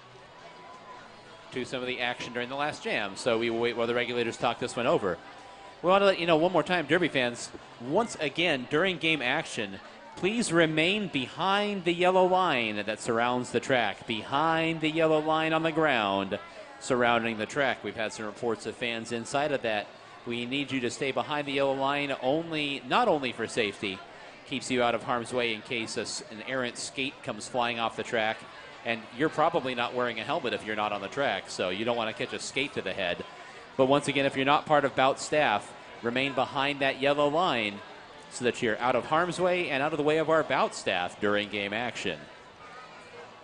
to some of the action during the last jam. So we will wait while the regulators talk this one over. We want to let you know one more time, Derby fans, once again, during game action, please remain behind the yellow line that surrounds the track. Behind the yellow line on the ground surrounding the track. We've had some reports of fans inside of that. We need you to stay behind the yellow line not only for safety, keeps you out of harm's way in case an errant skate comes flying off the track, and you're probably not wearing a helmet if you're not on the track, so you don't want to catch a skate to the head. But once again, if you're not part of Bout staff, remain behind that yellow line so that you're out of harm's way and out of the way of our Bout staff during game action.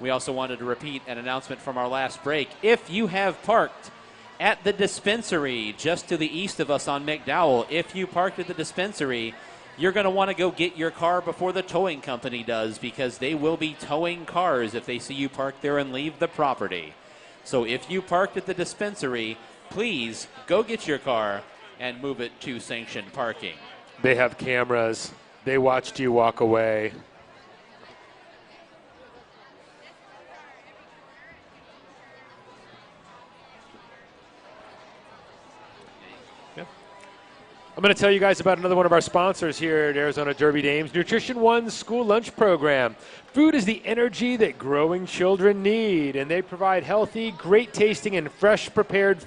We also wanted to repeat an announcement from our last break. If you have parked at the dispensary just to the east of us on McDowell, if you parked at the dispensary, you're going to want to go get your car before the towing company does, because they will be towing cars if they see you park there and leave the property. So if you parked at the dispensary, please go get your car and move it to sanctioned parking. They have cameras. They watched you walk away. I'm going to tell you guys about another one of our sponsors here at Arizona Derby Dames, Nutrition One's school lunch program. Food is the energy that growing children need, and they provide healthy, great tasting, and fresh prepared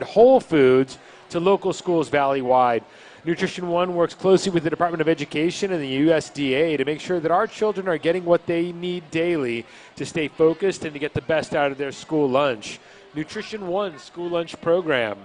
whole foods to local schools valley-wide. Nutrition One works closely with the Department of Education and the USDA to make sure that our children are getting what they need daily to stay focused and to get the best out of their school lunch. Nutrition One school lunch program.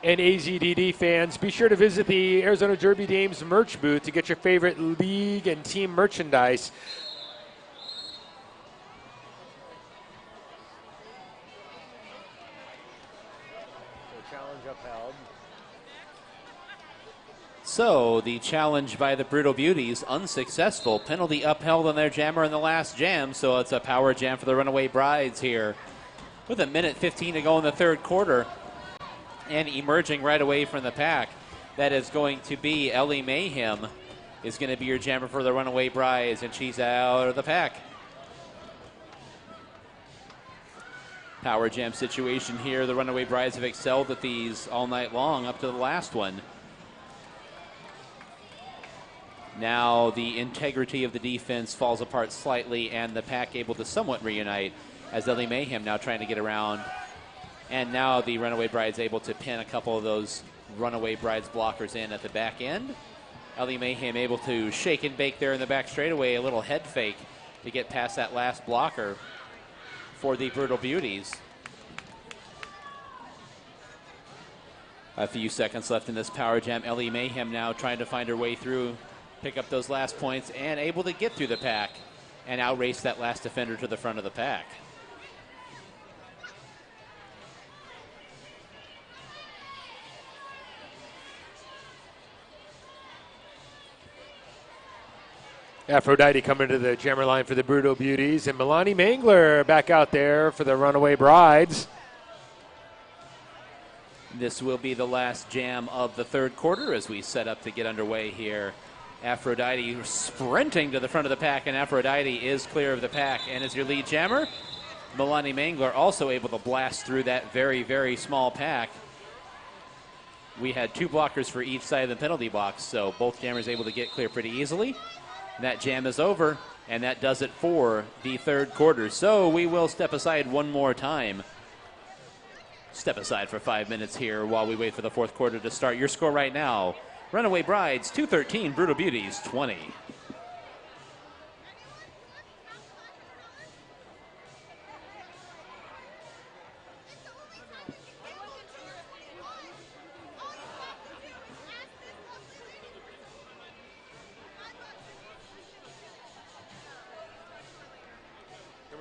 And AZDD fans, be sure to visit the Arizona Derby Dames merch booth to get your favorite league and team merchandise. Challenge upheld. So the challenge by the Brutal Beauties unsuccessful. Penalty upheld on their jammer in the last jam, so it's a power jam for the Runaway Brides here. With a minute 15 to go in the third quarter. And emerging right away from the pack, that is going to be Ellie Mayhem is going to be your jammer for the Runaway Brides, and she's out of the pack. Power jam situation here. The Runaway Brides have excelled at these all night long up to the last one. Now the integrity of the defense falls apart slightly, and the pack able to somewhat reunite as Ellie Mayhem now trying to get around. And now the Runaway Brides able to pin a couple of those Runaway Brides blockers in at the back end. Ellie Mayhem able to shake and bake there in the back straightaway, a little head fake to get past that last blocker for the Brutal Beauties. A few seconds left in this power jam. Ellie Mayhem now trying to find her way through, pick up those last points, and able to get through the pack and outrace that last defender to the front of the pack. Aphrodite coming to the jammer line for the Brutal Beauties, and Milani Mangler back out there for the Runaway Brides. This will be the last jam of the third quarter as we set up to get underway here. Aphrodite sprinting to the front of the pack, and Aphrodite is clear of the pack and is your lead jammer. Milani Mangler also able to blast through that very, very small pack. We had two blockers for each side of the penalty box, so both jammers able to get clear pretty easily. That jam is over, and that does it for the third quarter. So we will step aside one more time. Step aside for 5 minutes here while we wait for the fourth quarter to start. Your score right now, Runaway Brides 213, Brutal Beauties 20.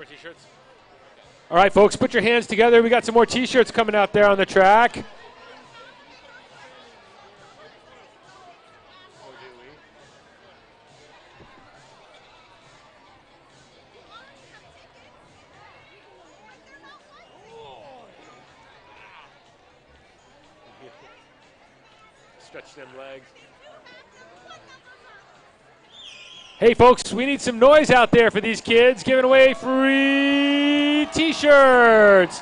T-shirts. All right, folks, put your hands together. We got some more T-shirts coming out there on the track. Stretch them legs. Hey, folks, we need some noise out there for these kids, giving away free T-shirts.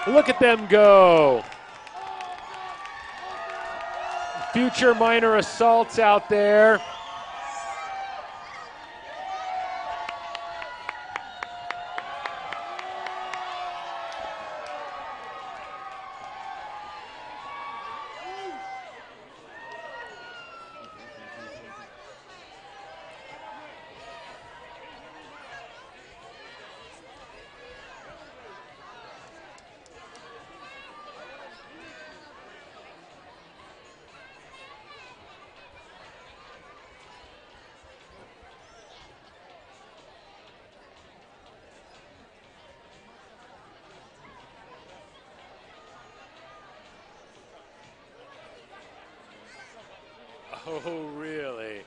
Look at them go. Future minor assaults out there. Oh, really?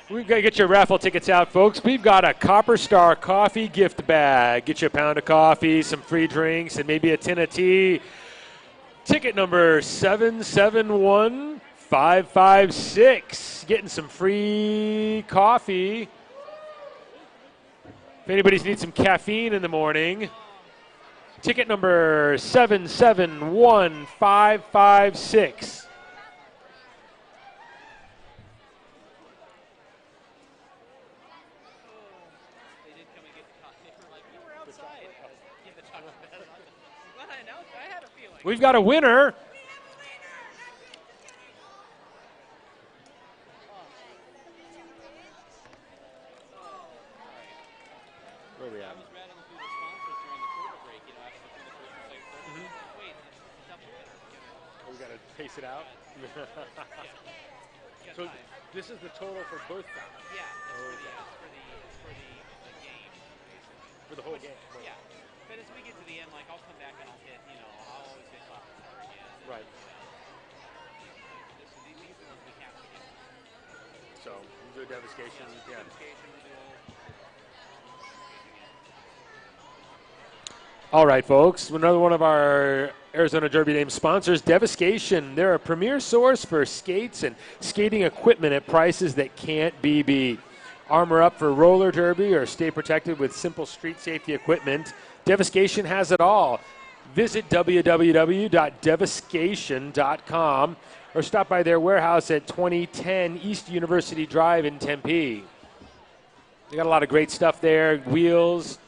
We've got to get your raffle tickets out, folks. We've got a Copper Star coffee gift bag. Get you a pound of coffee, some free drinks, and maybe a tin of tea. Ticket number 771556. Getting some free coffee. If anybody needs some caffeine in the morning, ticket number 771556. We've got a winner. Where are we at? Oh, we got to pace it out. So this is the total for both guys. Yeah, Oh, for the game. for the whole game. Yeah, but as we get to the end, like I'll come back and I'll hit, I'll always hit top again. Right. These are the ones we have to get. So we'll do a devastation. Yeah. All right, folks. Another one of our Arizona Derby Name sponsors, Devastation. They're a premier source for skates and skating equipment at prices that can't be beat. Armor up for roller derby or stay protected with simple street safety equipment. Devastation has it all. Visit www.devastation.com or stop by their warehouse at 2010 East University Drive in Tempe. They got a lot of great stuff there. Wheels,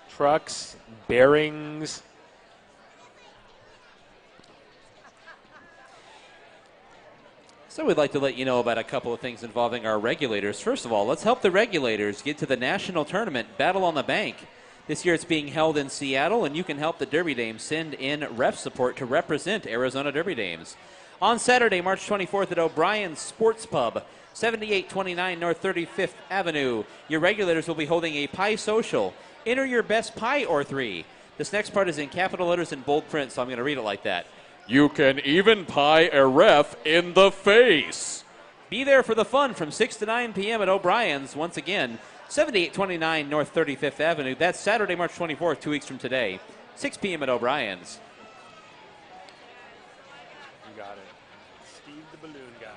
trucks, bearings. So we'd like to let you know about a couple of things involving our regulators. First of all, let's help the regulators get to the national tournament, Battle on the Bank. This year it's being held in Seattle, and you can help the Derby Dames send in ref support to represent Arizona Derby Dames. On Saturday, March 24th at O'Brien's Sports Pub, 7829 North 35th Avenue, your regulators will be holding a pie social. Enter your best pie or three. This next part is in capital letters and bold print, so I'm going to read it like that. You can even pie a ref in the face. Be there for the fun from 6 to 9 p.m. at O'Brien's. Once again, 7829 North 35th Avenue. That's Saturday, March 24th, 2 weeks from today, 6 p.m. at O'Brien's. You got it. Steve the Balloon Guy.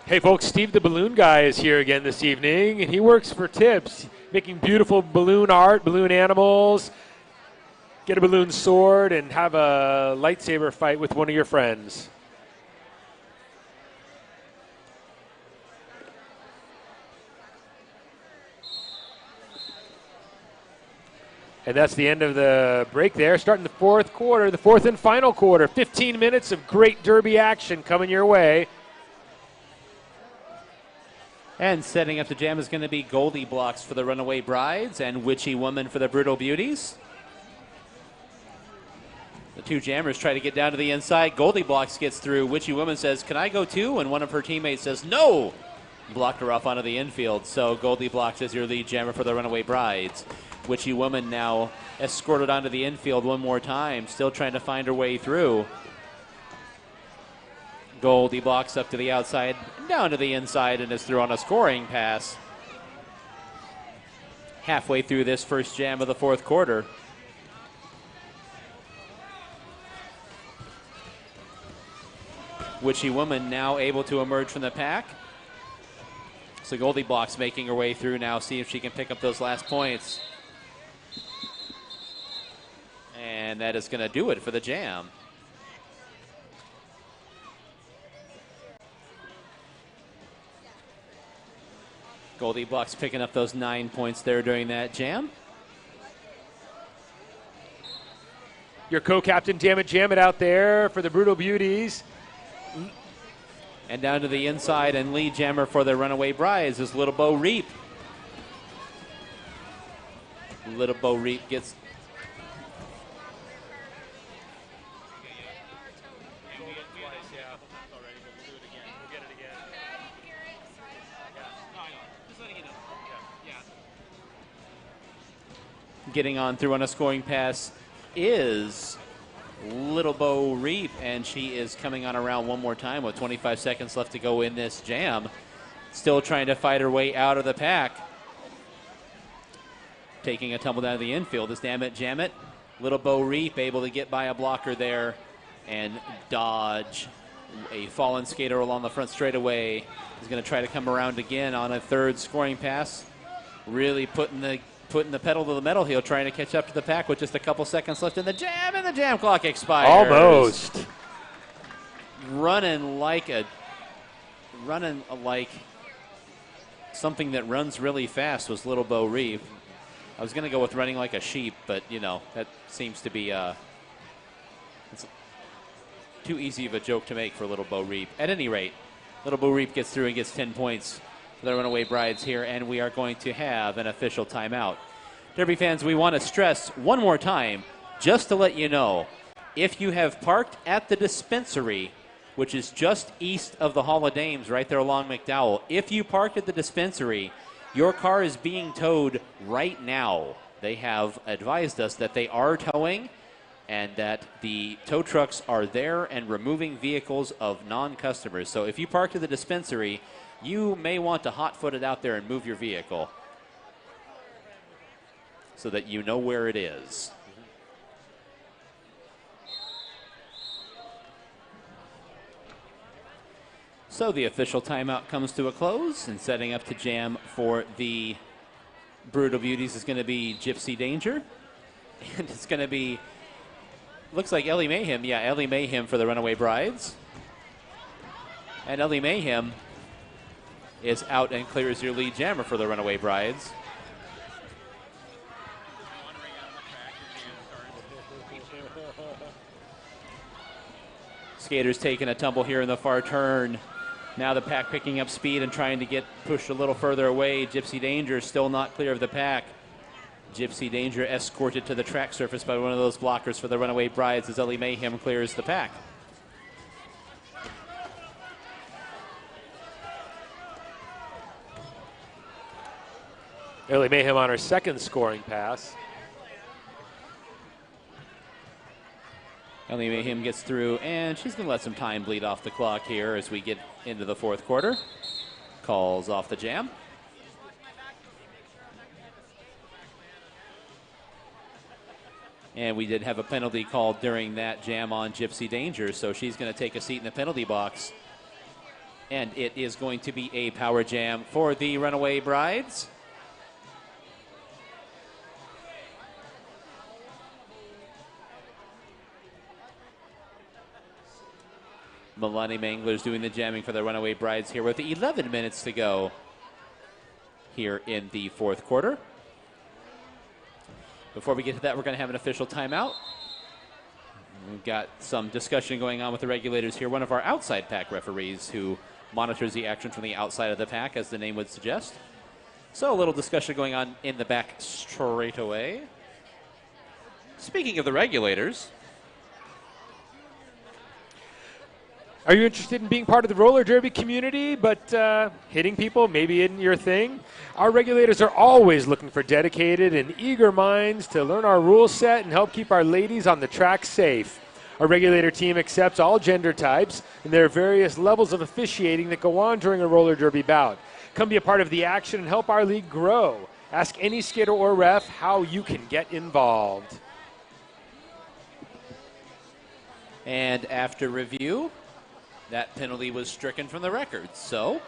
Hey, folks, Steve the Balloon Guy is here again this evening, and he works for Tips, making beautiful balloon art, balloon animals. Get a balloon sword and have a lightsaber fight with one of your friends. And that's the end of the break there. Starting the fourth quarter, the fourth and final quarter. 15 minutes of great Derby action coming your way. And setting up the jam is going to be Goldie Blocks for the Runaway Brides and Witchy Woman for the Brutal Beauties. The two jammers try to get down to the inside. Goldie Blocks gets through. Witchy Woman says, "Can I go too?" And one of her teammates says, "No!" Blocked her off onto the infield. So Goldie Blocks is your lead jammer for the Runaway Brides. Witchy Woman now escorted onto the infield one more time, still trying to find her way through. Goldie Blocks up to the outside, down to the inside, and is through on a scoring pass. Halfway through this first jam of the fourth quarter. Witchy Woman now able to emerge from the pack. So Goldie Blocks making her way through now, see if she can pick up those last points. And that is going to do it for the jam. Goldie Blocks picking up those 9 points there during that jam. Your co-captain, Dammit Jamit, out there for the Brutal Beauties. And down to the inside and lead jammer for the Runaway Brides is Little Bo Reap. Little Bo Reap gets... Getting on through on a scoring pass is Little Bo Reap, and she is coming on around one more time with 25 seconds left to go in this jam. still trying to fight her way out of the pack. Taking a tumble down to the infield is Dammit Jamit. Little Bo Reap able to get by a blocker there and dodge a fallen skater along the front straightaway. He's going to try to come around again on a third scoring pass. Really putting the pedal to the metal heel, trying to catch up to the pack with just a couple seconds left in the jam, and the jam clock expires. Almost. Running like something that runs really fast was Little Bo Reeve. I was going to go with running like a sheep, but, you know, that seems to be it's too easy of a joke to make for Little Bo Reeve. At any rate, Little Bo Reeve gets through and gets 10 points for the Runaway Brides here, and we are going to have an official timeout. Derby fans, we want to stress one more time, just to let you know, if you have parked at the dispensary, which is just east of the Hall of Dames, right there along McDowell, if you parked at the dispensary, your car is being towed right now. They have advised us that they are towing and that the tow trucks are there and removing vehicles of non-customers. So if you parked at the dispensary, you may want to hot-foot it out there and move your vehicle so that you know where it is. So the official timeout comes to a close, and setting up to jam for the Brutal Beauties is going to be Gypsy Danger. And it's going to be, looks like Ellie Mayhem. Yeah, Ellie Mayhem for the Runaway Brides. And Ellie Mayhem is out and clears your lead jammer for the Runaway Brides. Skaters taking a tumble here in the far turn. Now the pack picking up speed and trying to get pushed a little further away. Gypsy Danger still not clear of the pack. Gypsy Danger escorted to the track surface by one of those blockers for the Runaway Brides as Ellie Mayhem clears the pack. Ellie Mayhem on her second scoring pass. Ellie Mayhem gets through, and she's going to let some time bleed off the clock here as we get into the fourth quarter. Calls off the jam. And we did have a penalty called during that jam on Gypsy Danger, so she's going to take a seat in the penalty box. And it is going to be a power jam for the Runaway Brides. Melanie Mangler's doing the jamming for the Runaway Brides here with 11 minutes to go here in the fourth quarter. Before we get to that, we're going to have an official timeout. We've got some discussion going on with the regulators here. One of our outside pack referees who monitors the action from the outside of the pack, as the name would suggest. So a little discussion going on in the back straightaway. Speaking of the regulators, Are you interested in being part of the roller derby community, but hitting people maybe isn't your thing? Our regulators are always looking for dedicated and eager minds to learn our rule set and help keep our ladies on the track safe. Our regulator team accepts all gender types, and there are various levels of officiating that go on during a roller derby bout. Come be a part of the action and help our league grow. Ask any skater or ref how you can get involved. and after review, that penalty was stricken from the record. So,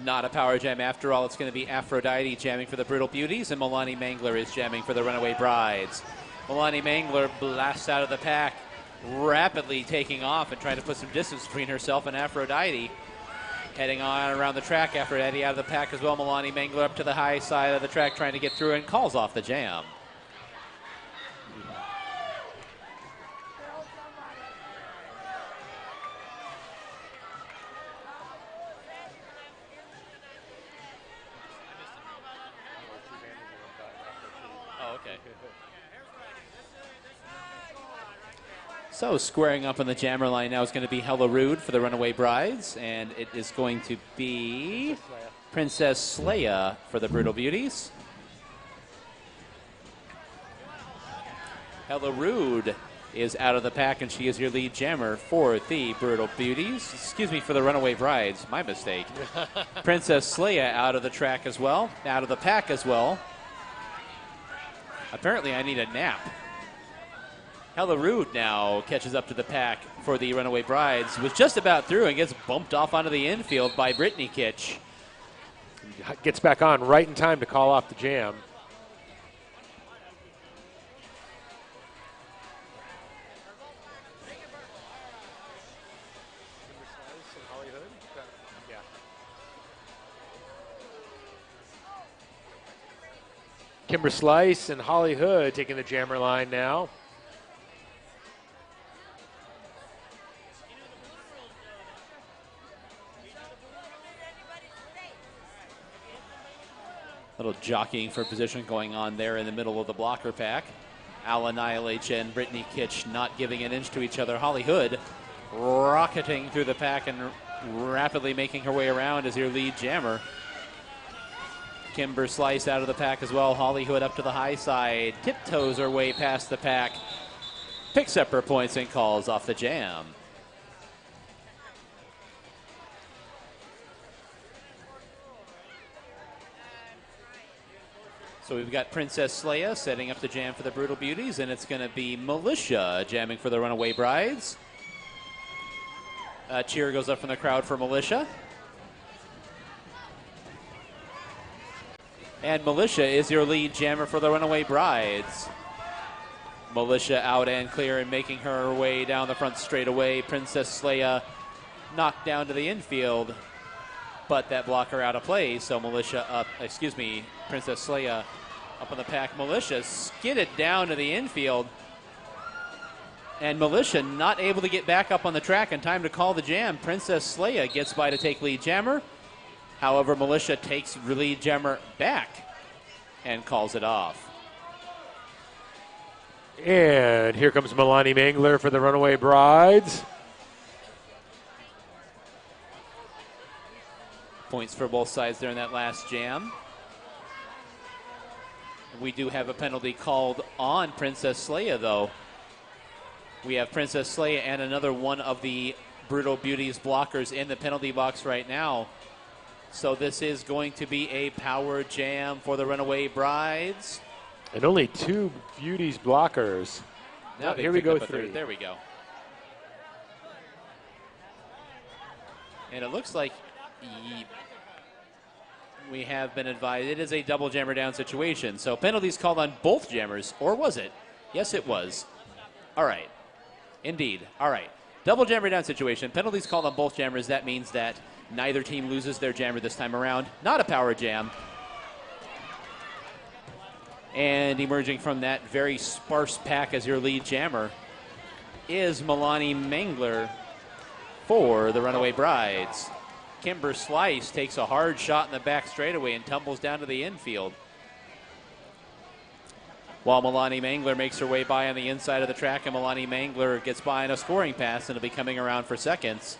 not a power jam after all. It's going to be Aphrodite jamming for the Brutal Beauties, and Melanie Mangler is jamming for the Runaway Brides. Melanie Mangler blasts out of the pack, rapidly taking off and trying to put some distance between herself and Aphrodite. Heading on around the track, Aphrodite out of the pack as well. Melanie Mangler up to the high side of the track trying to get through and calls off the jam. So squaring up on the jammer line now is going to be Hella Rude for the Runaway Brides, and it is going to be Princess Leia for the Brutal Beauties. Hella Rude is out of the pack, and she is your lead jammer for the Brutal Beauties. Excuse me, for the Runaway Brides. My mistake. Princess Leia out of the track as well, out of the pack as well. Apparently, I need a nap. Hella Rude now catches up to the pack for the Runaway Brides. Was just about through and gets bumped off onto the infield by Brittany Kitch. Gets back on right in time to call off the jam. Kimber Slice and Holly Hood taking the jammer line now. Little jockeying for position going on there in the middle of the blocker pack. Al Annihilate and Brittany Kitch not giving an inch to each other. Holly Hood rocketing through the pack and rapidly making her way around as your lead jammer. Kimber Slice out of the pack as well. Holly Hood up to the high side. Tiptoes her way past the pack. Picks up her points and calls off the jam. So we've got Princess Leia setting up the jam for the Brutal Beauties, and it's going to be Militia jamming for the Runaway Brides. A cheer goes up from the crowd for Militia. And Militia is your lead jammer for the Runaway Brides. Militia out and clear and making her way down the front straightaway. Princess Leia knocked down to the infield, but that blocker out of play. So Militia up, Princess Leia up on the pack. Militia skidded down to the infield. And Militia not able to get back up on the track in time to call the jam. Princess Leia gets by to take lead jammer. However, Militia takes lead jammer back and calls it off. And here comes Milani Mangler for the Runaway Brides. Points for both sides there in that last jam. We do have a penalty called on Princess Leia, though. We have Princess Leia and another one of the Brutal Beauties blockers in the penalty box right now. So this is going to be a power jam for the Runaway Brides. And only 2 Beauties blockers. Now here we go, 3. There we go. And it looks like we have been advised it is a double jammer down situation. So penalties called on both jammers, or was it? Yes, it was. All right. Indeed. All right. Double jammer down situation. Penalties called on both jammers. That means that neither team loses their jammer this time around. Not a power jam. And emerging from that very sparse pack as your lead jammer is Milani Mangler for the Runaway Brides. Kimber Slice takes a hard shot in the back straightaway and tumbles down to the infield. While Milani Mangler makes her way by on the inside of the track, and Milani Mangler gets by on a scoring pass and will be coming around for seconds.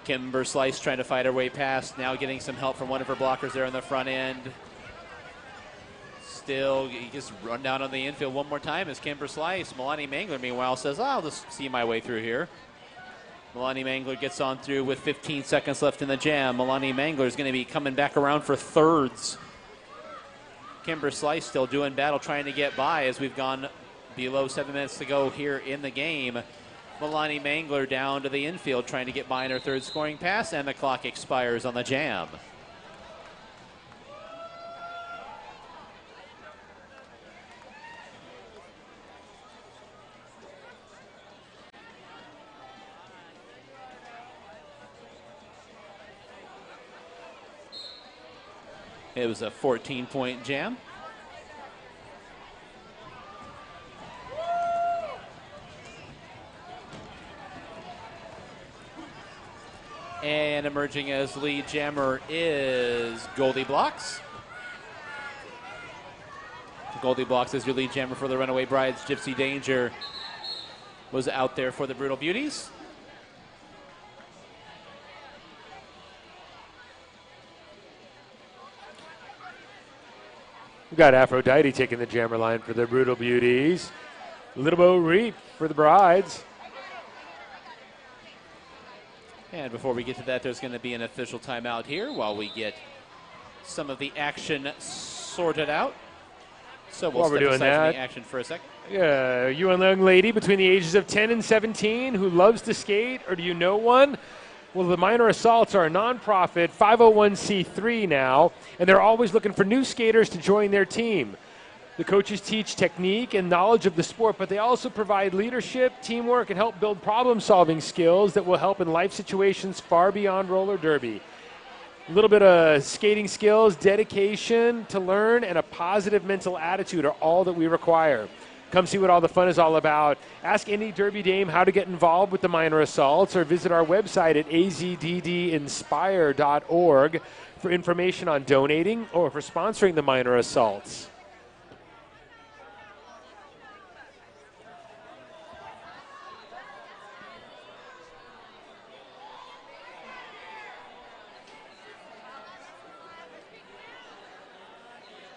Kimber Slice trying to fight her way past, now getting some help from one of her blockers there on the front end. Still, he just run down on the infield one more time as Kimber Slice. Milani Mangler, meanwhile, says, I'll just see my way through here. Milani Mangler gets on through with 15 seconds left in the jam. Milani Mangler is going to be coming back around for thirds. Kimber Slice still doing battle, trying to get by as we've gone below 7 minutes to go here in the game. Milani Mangler down to the infield, trying to get by in her third scoring pass, and the clock expires on the jam. It was a 14-point jam. And emerging as lead jammer is Goldie Blocks. Goldie Blocks is your lead jammer for the Runaway Brides. Gypsy Danger was out there for the Brutal Beauties. We've got Aphrodite taking the jammer line for the Brutal Beauties. Little Bo Reap for the Brides. And before we get to that, there's going to be an official timeout here while we get some of the action sorted out. So we'll While we're step doing aside from that, the action for a second. Yeah, you a young lady between the ages of 10 and 17 who loves to skate, or do you know one? Well, the Minor Assaults are a nonprofit 501c3 now, and they're always looking for new skaters to join their team. The coaches teach technique and knowledge of the sport, but they also provide leadership, teamwork, and help build problem-solving skills that will help in life situations far beyond roller derby. A little bit of skating skills, dedication to learn, and a positive mental attitude are all that we require. Come see what all the fun is all about. Ask any Derby Dame how to get involved with the Minor Assaults, or visit our website at azddinspire.org for information on donating or for sponsoring the Minor Assaults.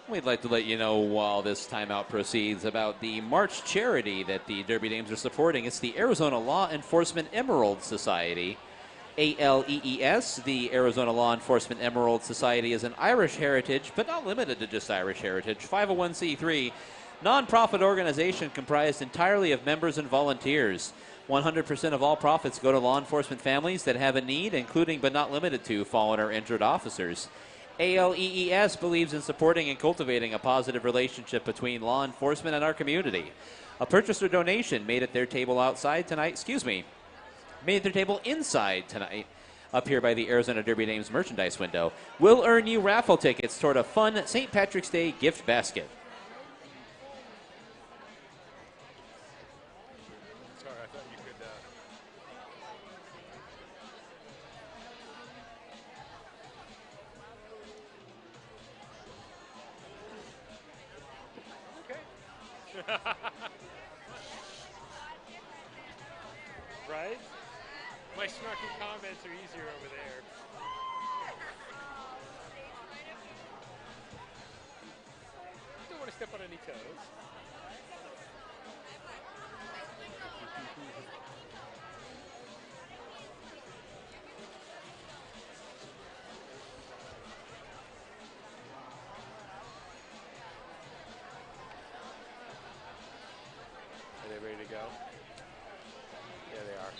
We'd like to let you know while this timeout proceeds about the March charity that the Derby Dames are supporting. It's the Arizona Law Enforcement Emerald Society, ALEES. The Arizona Law Enforcement Emerald Society is an Irish heritage, but not limited to just Irish heritage, 501c3 nonprofit organization comprised entirely of members and volunteers. 100% of all profits go to law enforcement families that have a need, including but not limited to fallen or injured officers. ALEES believes in supporting and cultivating a positive relationship between law enforcement and our community. A purchase or donation made at their table outside tonight, made at their table inside tonight, up here by the Arizona Derby Dames merchandise window, will earn you raffle tickets toward a fun St. Patrick's Day gift basket. Sorry, I thought you could... Right? My snarky comments are easier over there. Don't want to step on any toes. Are they ready to go? Yeah, they are.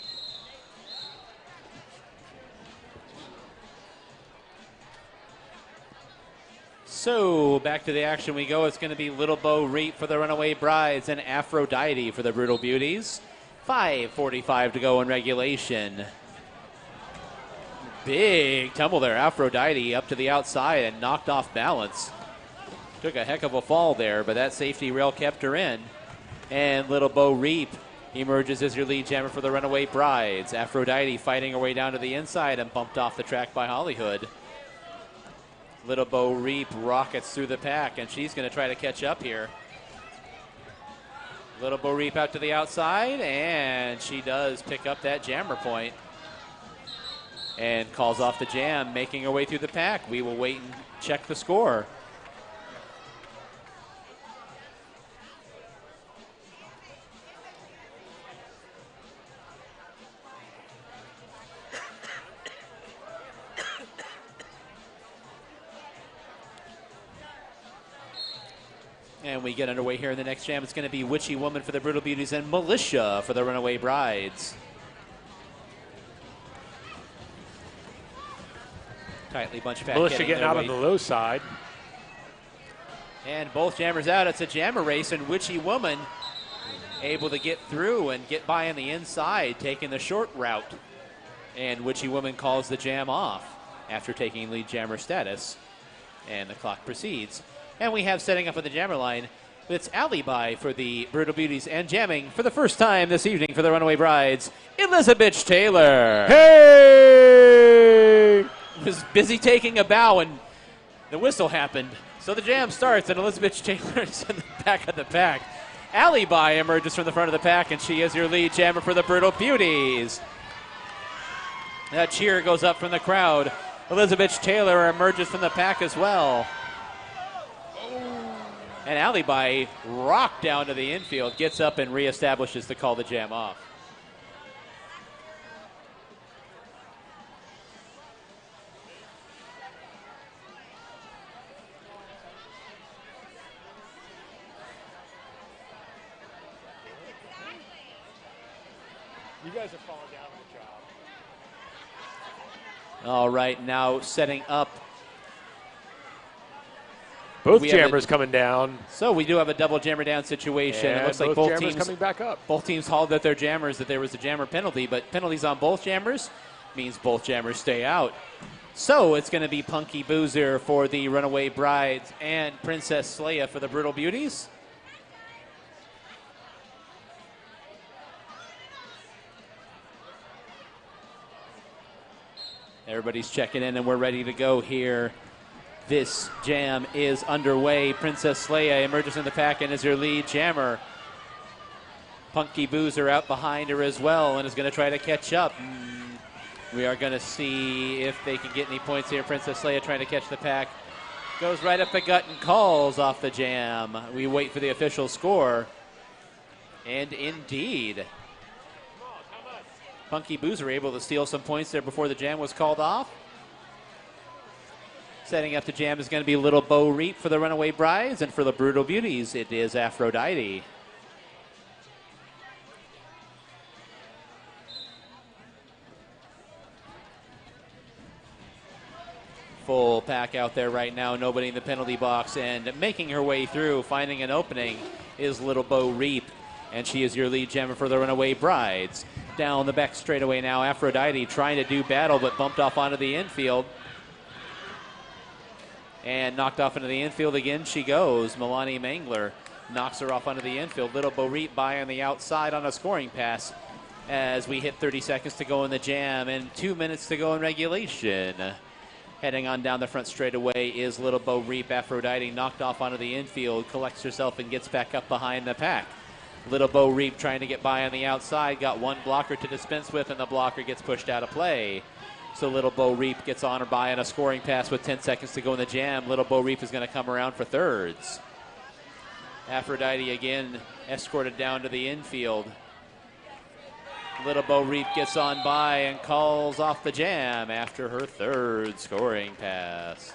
So back to the action we go. It's going to be Little Bo Reap for the Runaway Brides and Aphrodite for the Brutal Beauties. 5:45 to go in regulation. Big tumble there. Aphrodite up to the outside and knocked off balance. Took a heck of a fall there, but that safety rail kept her in. And Little Bo Reap emerges as your lead jammer for the Runaway Brides. Aphrodite fighting her way down to the inside and bumped off the track by Hollywood. Little Bo Reap rockets through the pack, and she's going to try to catch up here. Little Bo Reap out to the outside, and she does pick up that jammer point and calls off the jam, making her way through the pack. We will wait and check the score. And we get underway here in the next jam. It's going to be Witchy Woman for the Brutal Beauties and Militia for the Runaway Brides. Tightly bunched pack. Militia getting out on the low side. And both jammers out. It's a jammer race, and Witchy Woman able to get through and get by on the inside, taking the short route. And Witchy Woman calls the jam off after taking lead jammer status. And the clock proceeds. And we have setting up on the jammer line, it's Alibi for the Brutal Beauties and jamming for the first time this evening for the Runaway Brides, Elizabeth Taylor. Hey! Was busy taking a bow and the whistle happened. So the jam starts and Elizabeth Taylor is in the back of the pack. Alibi emerges from the front of the pack and she is your lead jammer for the Brutal Beauties. That cheer goes up from the crowd. Elizabeth Taylor emerges from the pack as well. And Alibi rocked down to the infield, gets up and reestablishes to call the jam off. You guys are falling down on the job. All right, now setting up. Both We have jammers coming down. So we do have a double jammer down situation. And It looks like both both jammers teams coming back up. Both teams hauled at their jammers that there was a jammer penalty, but penalties on both jammers means both jammers stay out. So it's going to be Punky Boozer for the Runaway Brides and Princess Leia for the Brutal Beauties. Everybody's checking in and we're ready to go here. This jam is underway. Princess Leia emerges in the pack and is your lead jammer. Punky Boozer out behind her as well and is going to try to catch up. We are going to see if they can get any points here. Princess Leia trying to catch the pack. Goes right up the gut and calls off the jam. We wait for the official score. And indeed, Punky Boozer able to steal some points there before the jam was called off. Setting up the jam is going to be Little Bo Reap for the Runaway Brides, and for the Brutal Beauties, it is Aphrodite. Full pack out there right now, nobody in the penalty box, and making her way through, finding an opening, is Little Bo Reap, and she is your lead jammer for the Runaway Brides. Down the back straightaway now, Aphrodite trying to do battle, but bumped off onto the infield. And knocked off into the infield again she goes. Milani Mangler knocks her off onto the infield. Little Bo Reap by on the outside on a scoring pass as we hit 30 seconds to go in the jam and 2 minutes to go in regulation. Heading on down the front straightaway is Little Bo Reap. Aphrodite knocked off onto the infield, collects herself and gets back up behind the pack. Little Bo Reap trying to get by on the outside, got one blocker to dispense with, and the blocker gets pushed out of play. So Little Bo Reap gets on or by on a scoring pass with 10 seconds to go in the jam. Little Bo Reap is going to come around for thirds. Aphrodite again escorted down to the infield. Little Bo Reap gets on by and calls off the jam after her third scoring pass.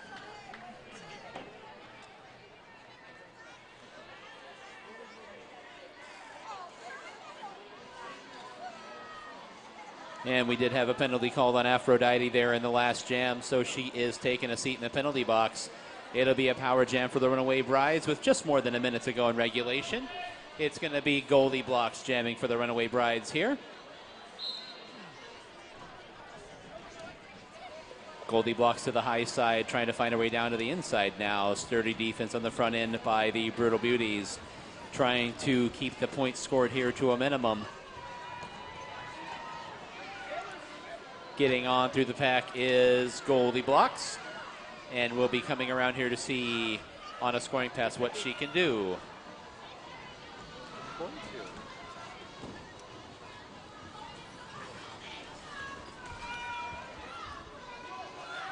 And we did have a penalty called on Aphrodite there in the last jam, so she is taking a seat in the penalty box. It'll be a power jam for the Runaway Brides with just more than a minute to go in regulation. It's going to be Goldie Blocks jamming for the Runaway Brides here. Goldie Blocks to the high side, trying to find her way down to the inside now. Sturdy defense on the front end by the Brutal Beauties, trying to keep the points scored here to a minimum. Getting on through the pack is Goldie Blocks, and we'll be coming around here to see on a scoring pass what she can do.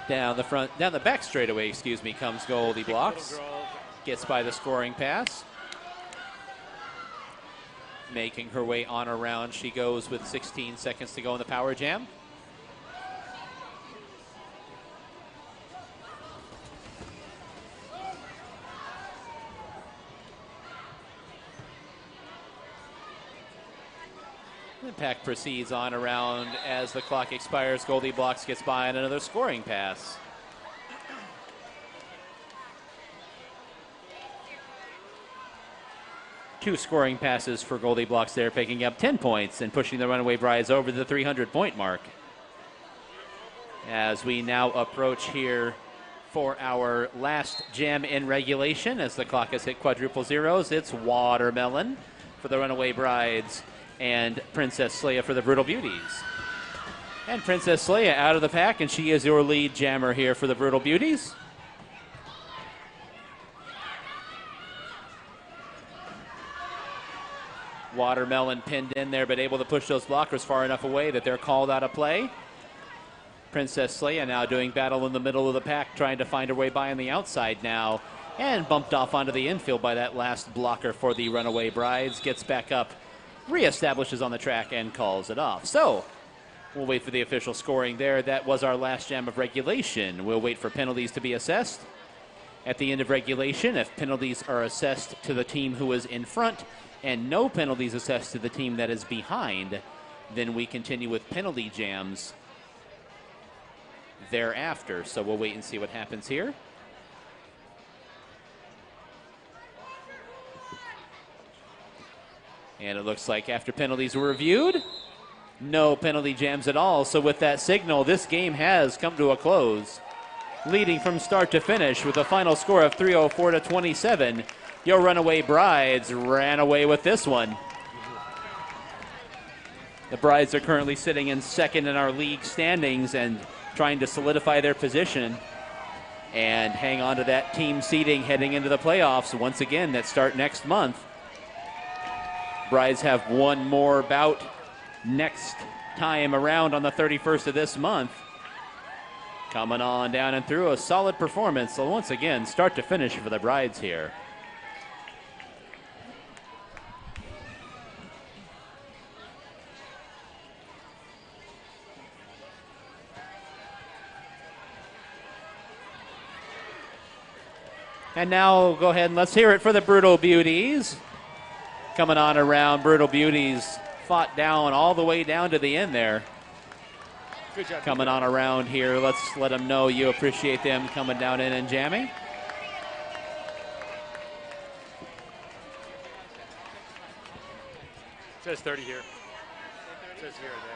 Down the back straightaway, comes Goldie Blocks. Gets by the scoring pass. Making her way on around, she goes with 16 seconds to go in the power jam. The pack proceeds on around as the clock expires. Goldie Blocks gets by on another scoring pass. Two scoring passes for Goldie Blocks there, picking up 10 points and pushing the Runaway Brides over the 300-point mark. As we now approach here for our last jam in regulation, as the clock has hit quadruple zeros, it's Watermelon for the Runaway Brides and Princess Leia for the Brutal Beauties. And Princess Leia out of the pack, and she is your lead jammer here for the Brutal Beauties. Watermelon pinned in there, but able to push those blockers far enough away that they're called out of play. Princess Leia now doing battle in the middle of the pack, trying to find her way by on the outside now. And bumped off onto the infield by that last blocker for the Runaway Brides. Gets back up, reestablishes on the track, and calls it off. So we'll wait for the official scoring there. That was our last jam of regulation. We'll wait for penalties to be assessed. At the end of regulation, if penalties are assessed to the team who is in front and no penalties assessed to the team that is behind, then we continue with penalty jams thereafter. So we'll wait and see what happens here. And it looks like after penalties were reviewed, no penalty jams at all. So with that signal, this game has come to a close. Leading from start to finish with a final score of 304-27. Your Runaway Brides ran away with this one. The Brides are currently sitting in second in our league standings and trying to solidify their position and hang on to that team seeding heading into the playoffs once again that start next month. Brides have one more bout next time around on the 31st of this month. Coming on down and through a solid performance. So once again, start to finish for the Brides here. And now go ahead and let's hear it for the Brutal Beauties. Coming on around, Brutal Beauties fought down all the way down to the end there. Good job. Coming on around here, let's let them know you appreciate them coming down in and jamming. It says 30 here. It says here or there.